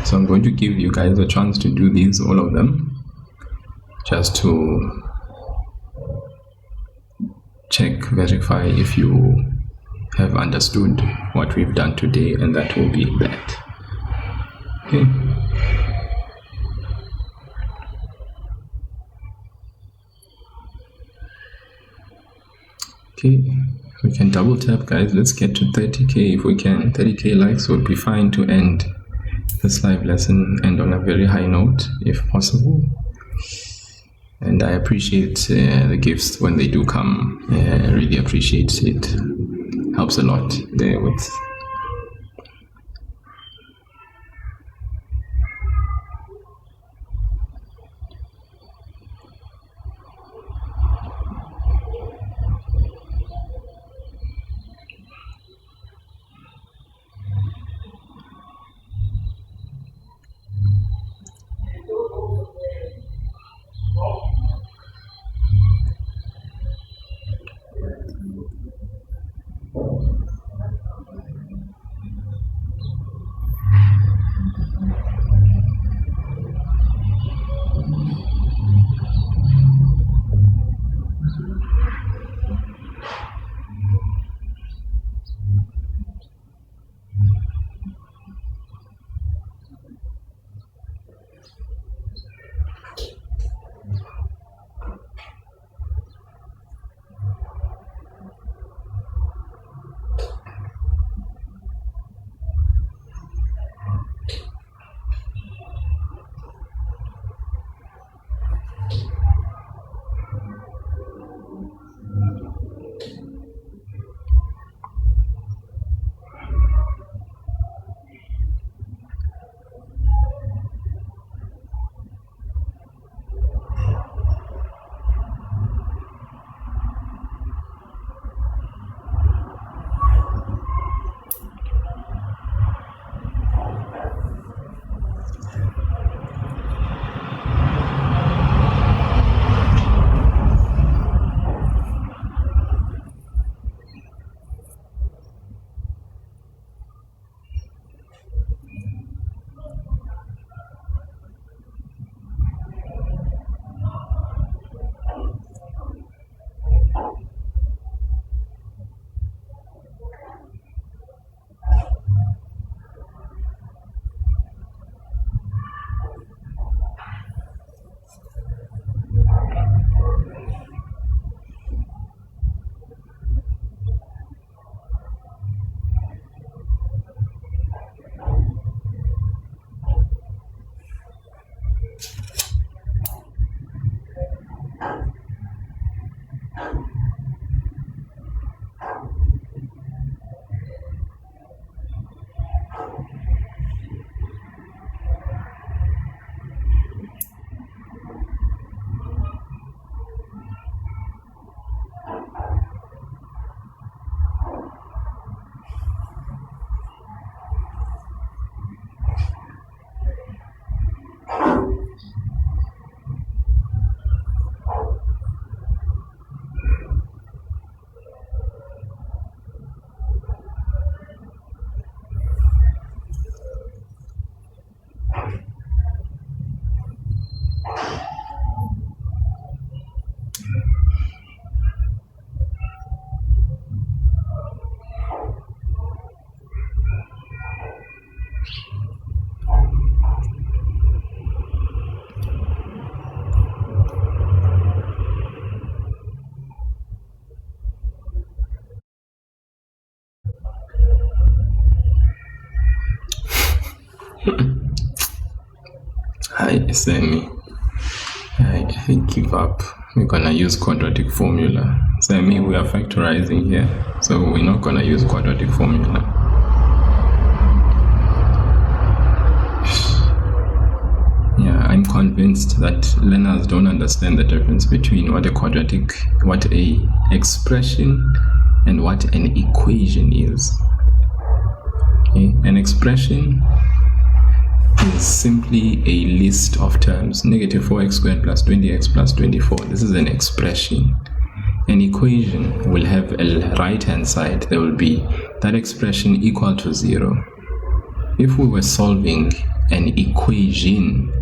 So I'm going to give you guys a chance to do these, all of them, just to check, verify if you have understood what we've done today, and that will be that. Okay. Okay, we can double tap, guys. Let's get to 30k if we can. 30k likes would be fine to end this live lesson and on a very high note if possible. And I appreciate the gifts when they do come. I really appreciate it. Helps a lot there with Hi, Sammy. I give up. We're gonna use quadratic formula. Sammy, we are factorizing here, so we're not gonna use quadratic formula. Yeah, I'm convinced that learners don't understand the difference between what a expression and what an equation is. Okay? An expression is simply a list of terms. Negative 4x squared plus 20x plus 24. This is an expression. An equation will have a right-hand side. There will be that expression equal to 0. If we were solving an equation,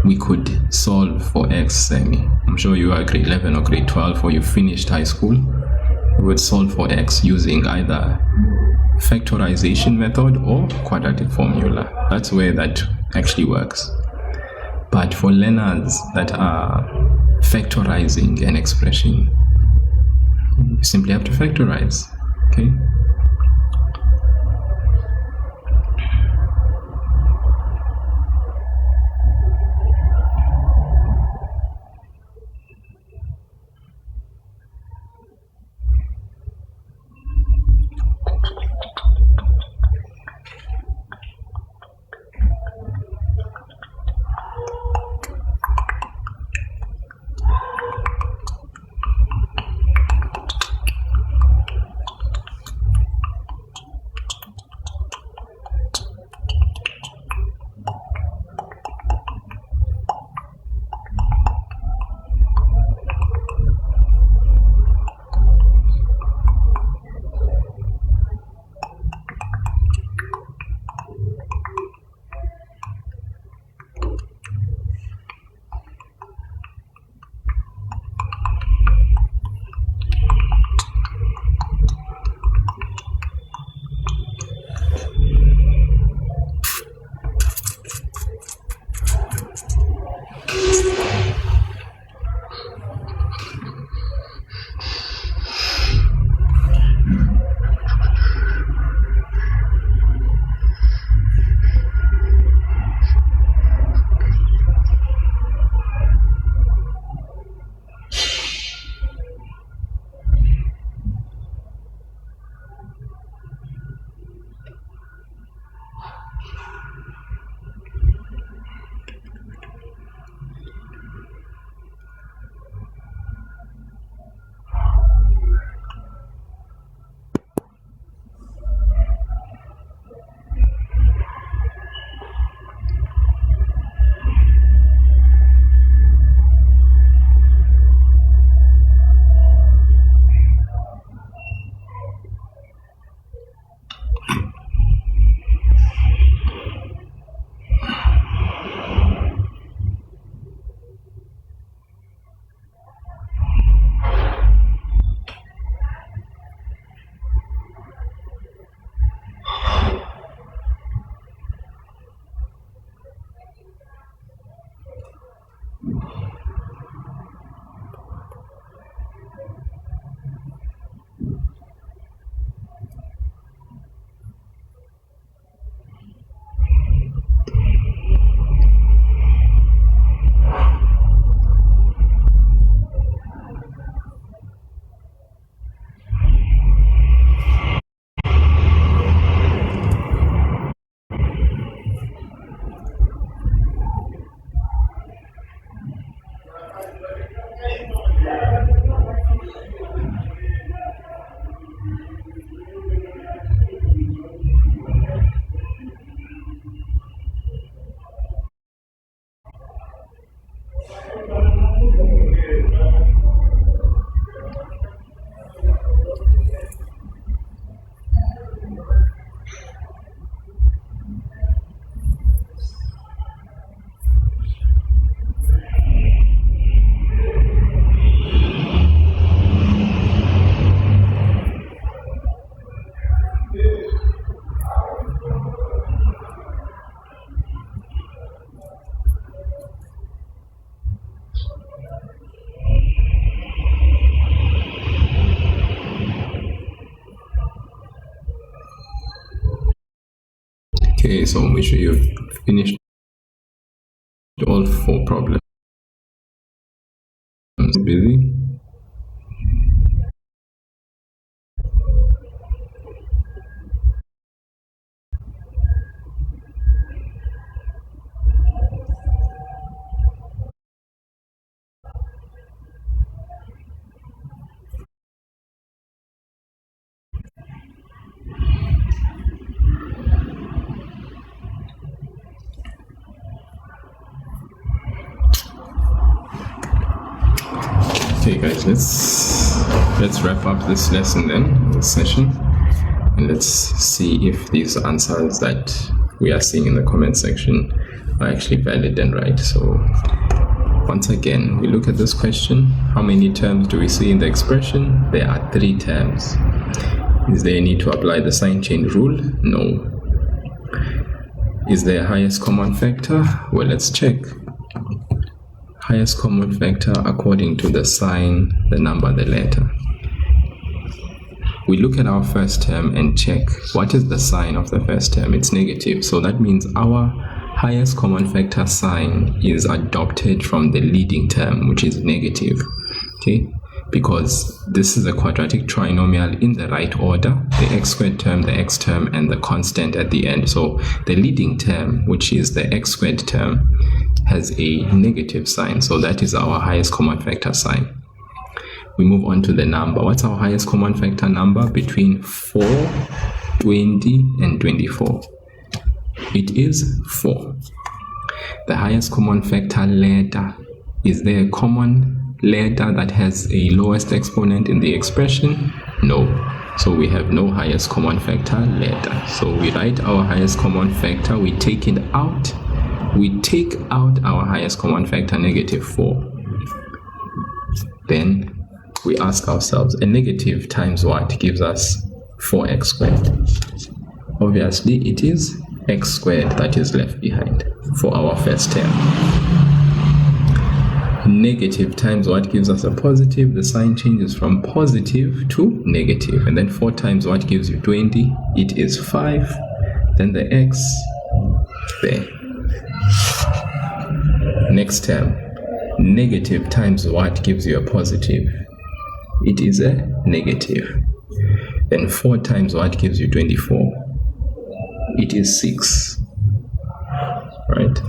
we could solve for x, Sammy. I'm sure you are grade 11 or grade 12 or you finished high school. We would solve for x using either factorization method or quadratic formula. That's where that actually works. But for learners that are factorizing an expression, you simply have to factorize. Okay? Okay, so make sure you've finished all 4 problems. Busy. Okay guys, let's wrap up this lesson then, this session, and let's see if these answers that we are seeing in the comment section are actually valid and right. So once again, we look at this question. How many terms do we see in the expression? There are 3 terms. Is there a need to apply the sign change rule? No. Is there a highest common factor? Well, let's check. Highest common factor according to the sign, the number, the letter. We look at our first term and check what is the sign of the first term. It's negative, so that means our highest common factor sign is adopted from the leading term, which is negative. Okay, because this is a quadratic trinomial in the right order, the x squared term, the x term, and the constant at the end. So the leading term, which is the x squared term, has a negative sign, so that is our highest common factor sign. We move on to the number. What's our highest common factor number between 4, 20, and 24? It is 4. The highest common factor letter. Is there a common letter that has a lowest exponent in the expression? No. So we have no highest common factor letter. So we write our highest common factor, we take it out. We take out our highest common factor, negative 4. Then we ask ourselves, a negative times what gives us 4x squared? Obviously, it is x squared that is left behind for our first term. Negative times what gives us a positive? The sign changes from positive to negative. And then 4 times what gives you 20? It is 5. Then the x there. Next term, negative times what gives you a positive? It is a negative. Then 4 times what gives you 24? It is 6. Right?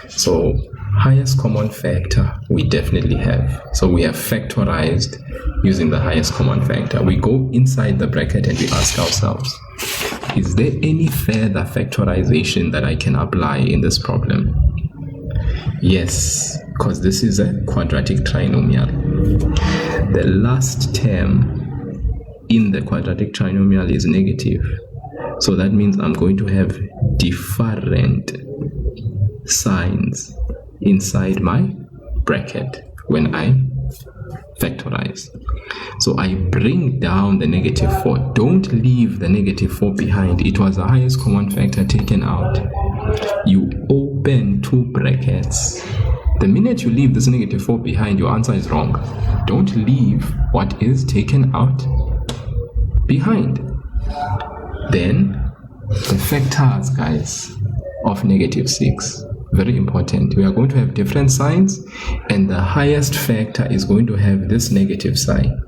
So highest common factor we definitely have. So we have factorized using the highest common factor. We go inside the bracket and we ask ourselves, is there any further factorization that I can apply in this problem? Yes, because this is a quadratic trinomial. The last term in the quadratic trinomial is negative. So that means I'm going to have different signs inside my bracket when I factorize. So I bring down the negative 4. Don't leave the negative 4 behind. It was the highest common factor taken out. You open 2 brackets. The minute you leave this negative 4 behind, your answer is wrong. Don't leave what is taken out behind. Then the factors, guys, of negative 6. Very important. We are going to have different signs, and the highest factor is going to have this negative sign.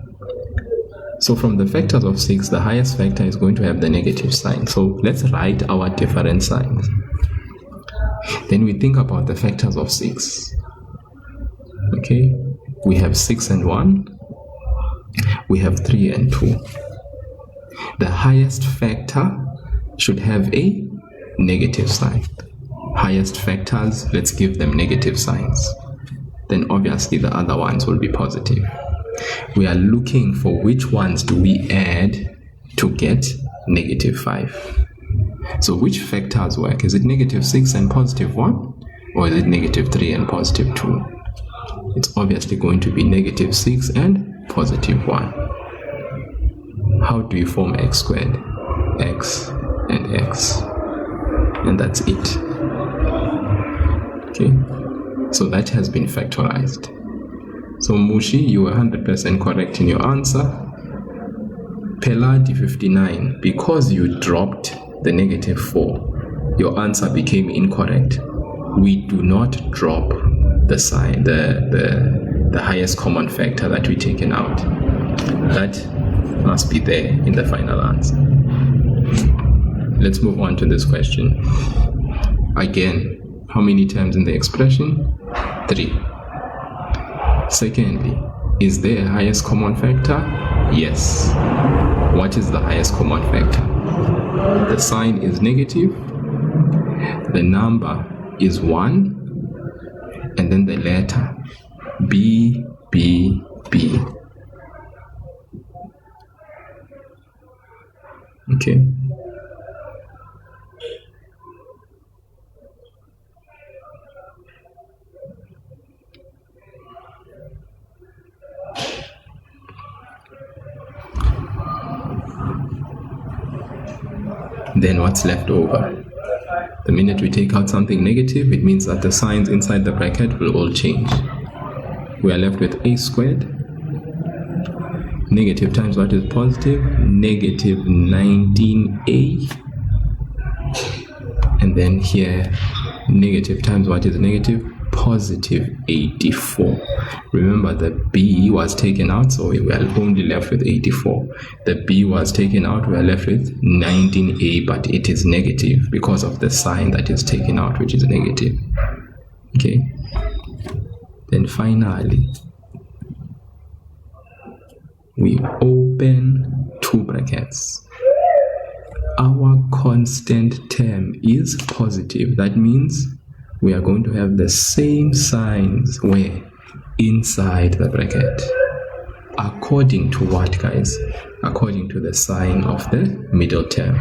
So from the factors of 6, the highest factor is going to have the negative sign. So let's write our different signs. Then we think about the factors of 6. Okay, we have 6 and 1. We have 3 and 2. The highest factor should have a negative sign. Highest factors, let's give them negative signs. Then obviously the other ones will be positive. We are looking for which ones do we add to get negative 5. So which factors work? Is it negative 6 and positive 1? Or is it negative 3 and positive 2? It's obviously going to be negative 6 and positive 1. How do you form x squared? X and x. And that's it. Okay, so that has been factorized. So Mushi, you were 100% correct in your answer. Peladi 59, because you dropped the negative 4, your answer became incorrect. we do not drop the sign, the highest common factor that we taken out. That must be there in the final answer. Let's move on to this question. Again, how many terms in the expression? 3. Secondly, is there a highest common factor? Yes. What is the highest common factor? The sign is negative, the number is 1, and then the letter B, B, B. Okay. Then what's left over? The minute we take out something negative, it means that the signs inside the bracket will all change. We are left with a squared. Negative times what is positive? Negative 19a. And then here, negative times what is negative? Positive 84. Remember, the b was taken out, so we are only left with 84. The b was taken out, we are left with 19a, but it is negative because of the sign that is taken out, which is negative. Okay. Then finally, we open two brackets. Our constant term is positive. That means we are going to have the same signs where inside the bracket. According to what, guys? According to the sign of the middle term.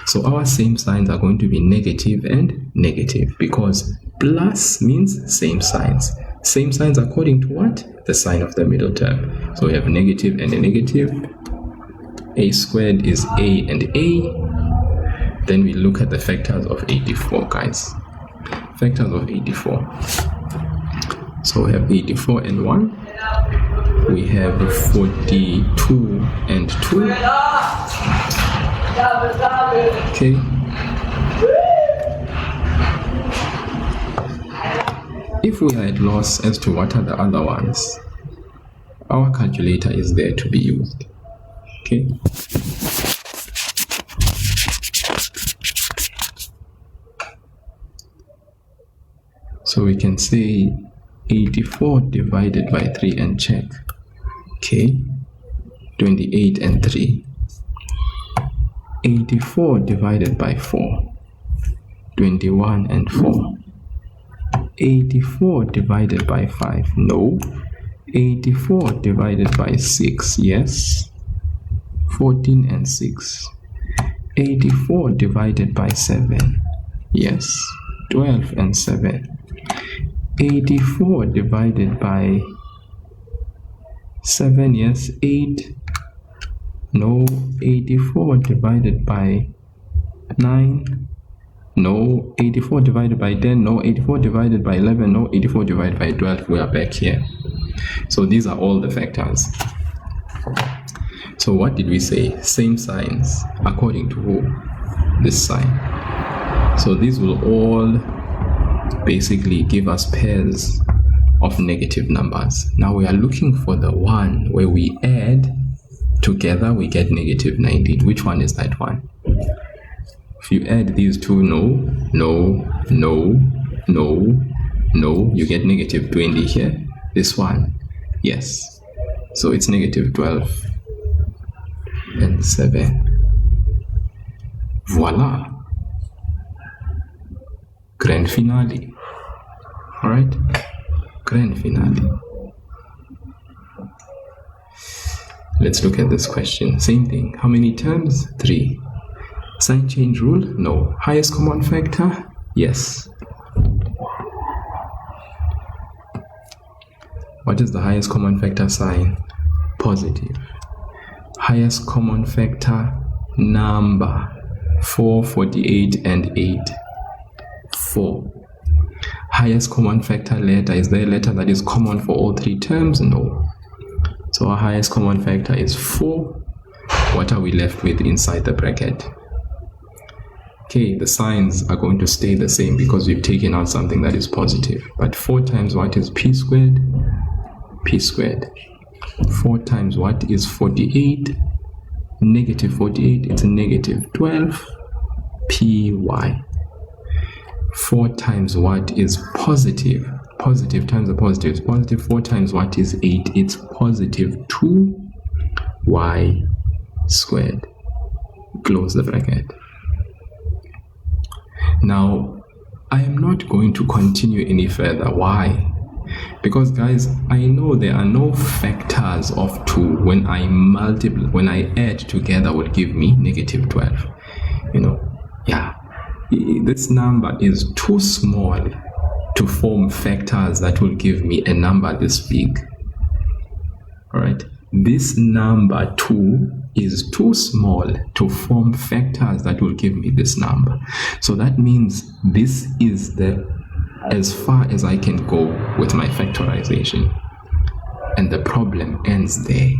So our same signs are going to be negative and negative, because plus means same signs. Same signs according to what? The sign of the middle term. So we have negative and a negative. A squared is a and a. Then we look at the factors of 84, guys. Factors of 84. So we have 84 and 1. We have 42 and 2. Okay. If we are at loss as to what are the other ones, our calculator is there to be used. Okay. So we can say 84 divided by 3 and check. Okay. 28 and 3. 84 divided by 4. 21 and 4. 84 divided by 5. No. 84 divided by 6. Yes. 14 and 6. 84 divided by 7. Yes. 12 and 7. 84 divided by 7. Yes. 8. No. 84 divided by 9. No. 84 divided by 10. No. 84 divided by 11. No. 84 divided by 12. We are back here. So these are all the factors. So what did we say? Same signs according to who? This sign. So these will all basically give us pairs of negative numbers. Now we are looking for the one where we add together, we get negative 19. Which one is that one? If you add these two, no, you get negative 20 here. This one, yes. So it's negative 12 and 7. Voila. Grand finale. Alright? Grand finale. Let's look at this question. Same thing. How many terms? 3. Sign change rule? No. Highest common factor? Yes. What is the highest common factor sign? Positive. Highest common factor number? 4, 48, and 8. 4. Highest common factor letter. Is there a letter that is common for all 3 terms? No. So our highest common factor is 4. What are we left with inside the bracket? Okay, the signs are going to stay the same because we've taken out something that is positive. But 4 times what is p squared? P squared. 4 times what is 48? Negative 48, it's a negative 12 py. 4 times what is positive? Positive times a positive is positive. 4 times what is 8? It's positive 2y squared. Close the bracket. Now, I am not going to continue any further. Why? Because guys, I know there are no factors of 2 when I add together will give me negative 12. This number is too small to form factors that will give me a number this big. Alright, this number 2 is too small to form factors that will give me this number. So that means this is as far as I can go with my factorization. And the problem ends there.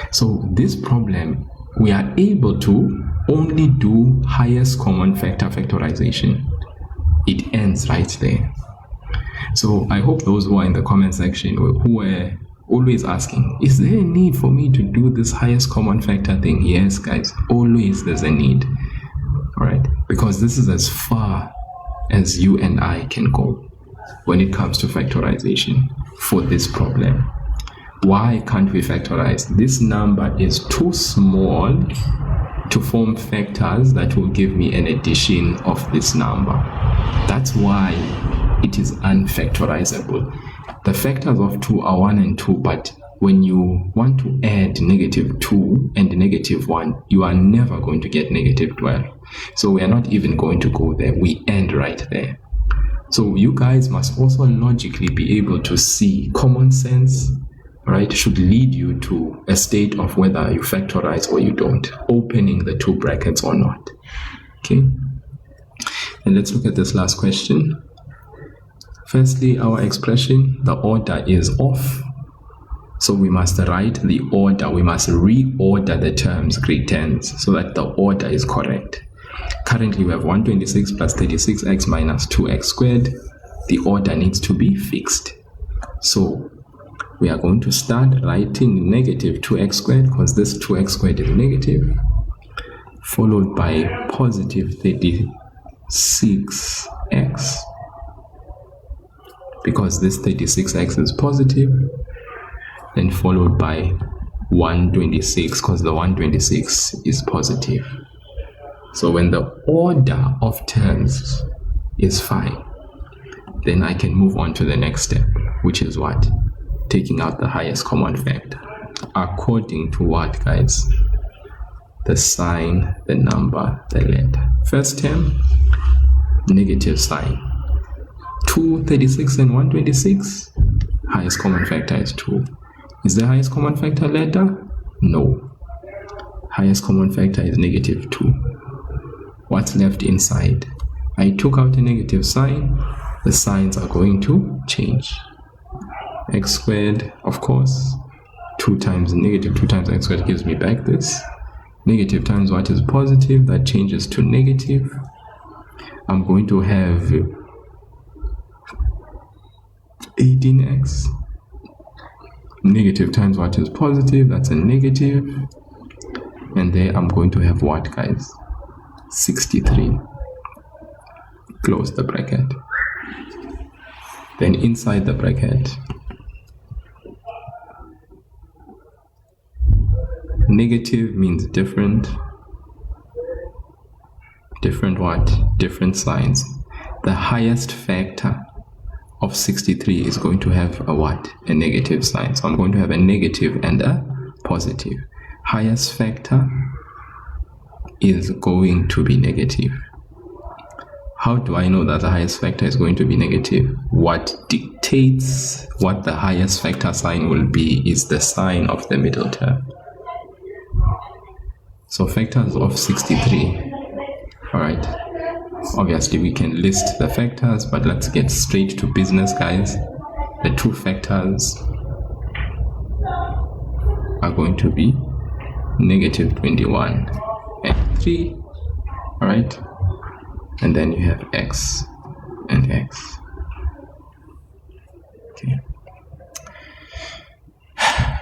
So this problem, we are able to only do highest common factor factorization. It ends right there. So I hope those who are in the comment section who were always asking, is there a need for me to do this highest common factor thing? Yes, guys, always there's a need. All right, because this is as far as you and I can go when it comes to factorization for this problem. Why can't we factorize? This number is too small to form factors that will give me an addition of this number. That's why it is unfactorizable. The factors of 2 are 1 and 2, but when you want to add negative 2 and negative 1, you are never going to get negative 12. So we are not even going to go there. We end right there. So you guys must also logically be able to see common sense, right, should lead you to a state of whether you factorize or you don't, opening the 2 brackets or not. Okay, and let's look at this last question. Firstly, our expression, the order is off, so we must write the order. We must reorder the terms great tens so that the order is correct. Currently we have 126 plus 36x minus 2x squared. The order needs to be fixed, so we are going to start writing negative 2x squared because this 2x squared is negative, followed by positive 36x because this 36x is positive, then followed by 126 because the 126 is positive. So when the order of terms is fine, then I can move on to the next step, which is what? Taking out the highest common factor. According to what, guys? The sign, the number, the letter. First term, negative sign. 2, 36 and 126. Highest common factor is 2. Is the highest common factor letter? No. Highest common factor is negative 2. What's left inside? I took out a negative sign. The signs are going to change. X squared, of course, 2 times negative 2 times x squared gives me back this. Negative times what is positive, that changes to negative. I'm going to have 18x. Negative times what is positive, that's a negative. And there I'm going to have what, guys? 63. Close the bracket. Then inside the bracket, negative means different. Different what? Different signs. The highest factor of 63 is going to have a what? A negative sign. So I'm going to have a negative and a positive. Highest factor is going to be negative. How do I know that the highest factor is going to be negative? What dictates what the highest factor sign will be is the sign of the middle term. So factors of 63. Alright. Obviously we can list the factors, but let's get straight to business, guys. The 2 factors are going to be negative 21 and 3. Alright. and then you have x and x. Okay.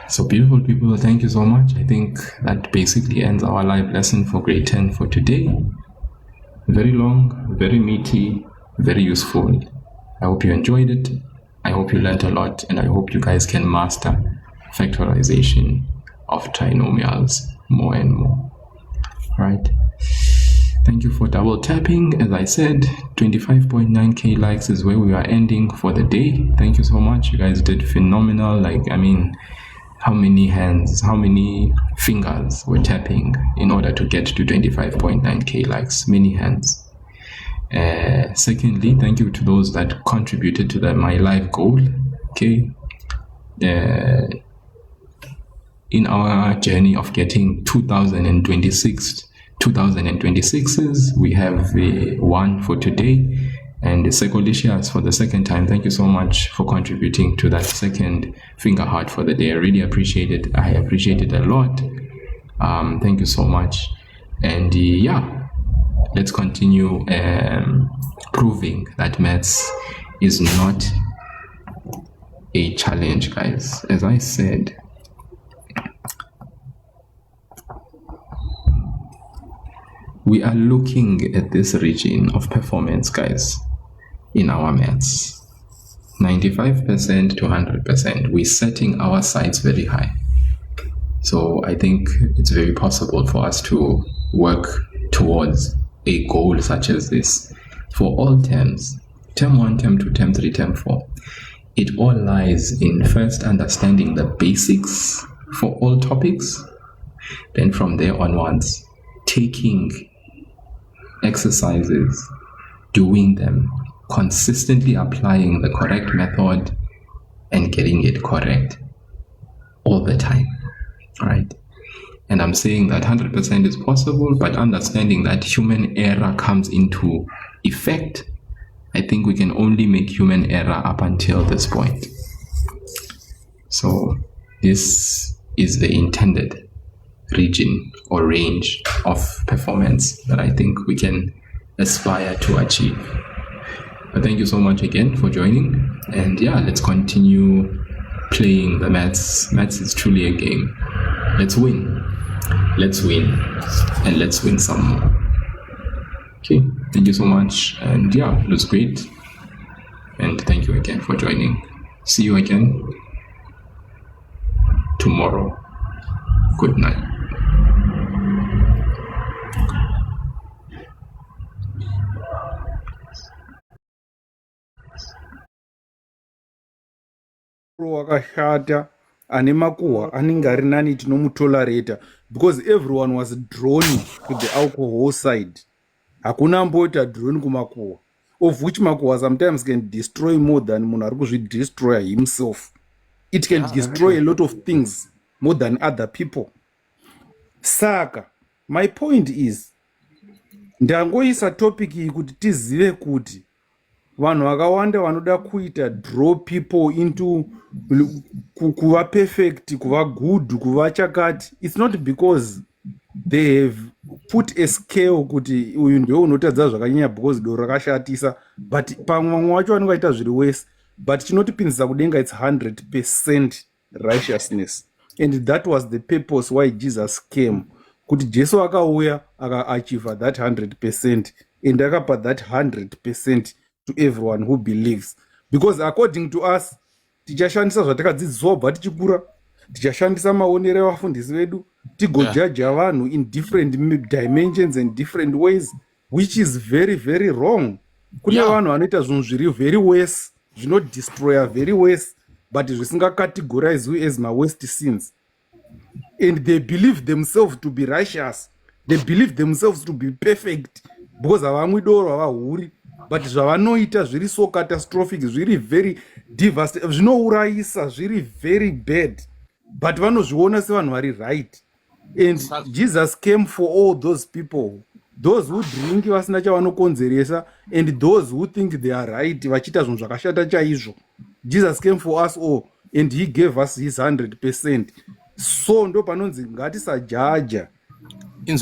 So beautiful people, thank you so much. I think that basically ends our live lesson for grade 10 for today. Very long, very meaty, very useful. I hope you enjoyed it. I hope you learned a lot, and I hope you guys can master factorization of trinomials more and more. All right. Thank you for double tapping. As I said, 25.9k likes is where we are ending for the day. Thank you so much. You guys did phenomenal. Like, I mean, how many hands, how many fingers were tapping in order to get to 25.9k likes? Many hands. Secondly, thank you to those that contributed to my live goal. Okay. In our journey of getting 2026s, we have one for today, and the Sekolicias for the second time. Thank you so much for contributing to that second finger heart for the day. I really appreciate it. I appreciate it a lot. Thank you so much. And yeah, let's continue proving that maths is not a challenge, guys. As I said, we are looking at this region of performance, guys, in our maths. 95% to 100%. We're setting our sights very high. So I think it's very possible for us to work towards a goal such as this for all terms. Term 1, Term 2, Term 3, Term 4. It all lies in first understanding the basics for all topics. Then from there onwards, taking exercises, doing them, consistently applying the correct method and getting it correct all the time, right? And I'm saying that 100% is possible, but understanding that human error comes into effect, I think we can only make human error up until this point. So this is the intended region or range of performance that I think we can aspire to achieve. But thank you so much again for joining, and yeah, let's continue playing the maths. Maths is truly a game. Let's win, and let's win some more. Okay, thank you so much, and yeah, it was great, and thank you again for joining. See you again tomorrow. Good night. wakashata ane makuhwa anenge ari nani tinomutolerata because everyone was drawn to the alcohol side. Hakuna mboita drawn kumakuhwa, of which makuhwa sometimes can destroy more than munhu ari kuzvidestroya himself. It can destroy a lot of things more than other people. Saka my point is, ndangoisa topic iyi kuti tizive kuti vanhu vakawanda vanoda kuita draw people into kuva perfect, kuva good, kuva chakati. It's not because they have put a scale kuti uyu ndio unotadza zvakanyanya because doro rakashatisa, but pamwe vamwe vacho vanenge vaita zviri wese, but chinotipinzisa kudenga it's 100% righteousness. And that was the purpose why Jesus came, kuti Jesu akauya akaachieva that 100% and akapa that 100% to everyone who believes. Because according to us, tichashandisa zvatakadzidziswa kubva tichikura, tichashandisa maonero evafundisi vedu, tigojaja vanhu in different dimensions and different ways, which is very very wrong. Kune vanhu vanoita zvinhu zviri very worse, zvinodestroya very worse, but zvisingacategorize as ma-worst sins. And they believe themselves to be righteous, they believe themselves to be perfect, because havamwi doro havahuri, but zvavanoita zviri so catastrophic, zviri very devastating, zvinourayisa, zviri very bad, but vanozviona sevanhu vari right. And Jesus came for all those people, those who drink vasina chavanokonzeresa, and those who think they are right vachiita zvinhu zvakashata chaizvo. Jesus came for us all, and he gave us his 100%. So ndo panonzi ngatisajaja. And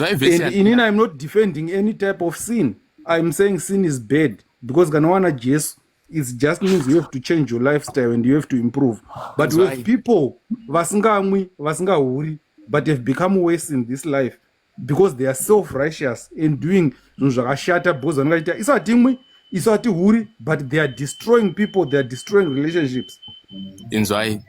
inini I'm not defending any type of sin. I'm saying sin is bad because kana wana Jesu, it just means you have to change your lifestyle and you have to improve. But we have people vasingamwi vasingahuri but have become worse in this life because they are self-righteous and doing zvinhu zvakashata because vanongaita isatimwi isati huri but they are destroying people, they are destroying relationships. Inzwai,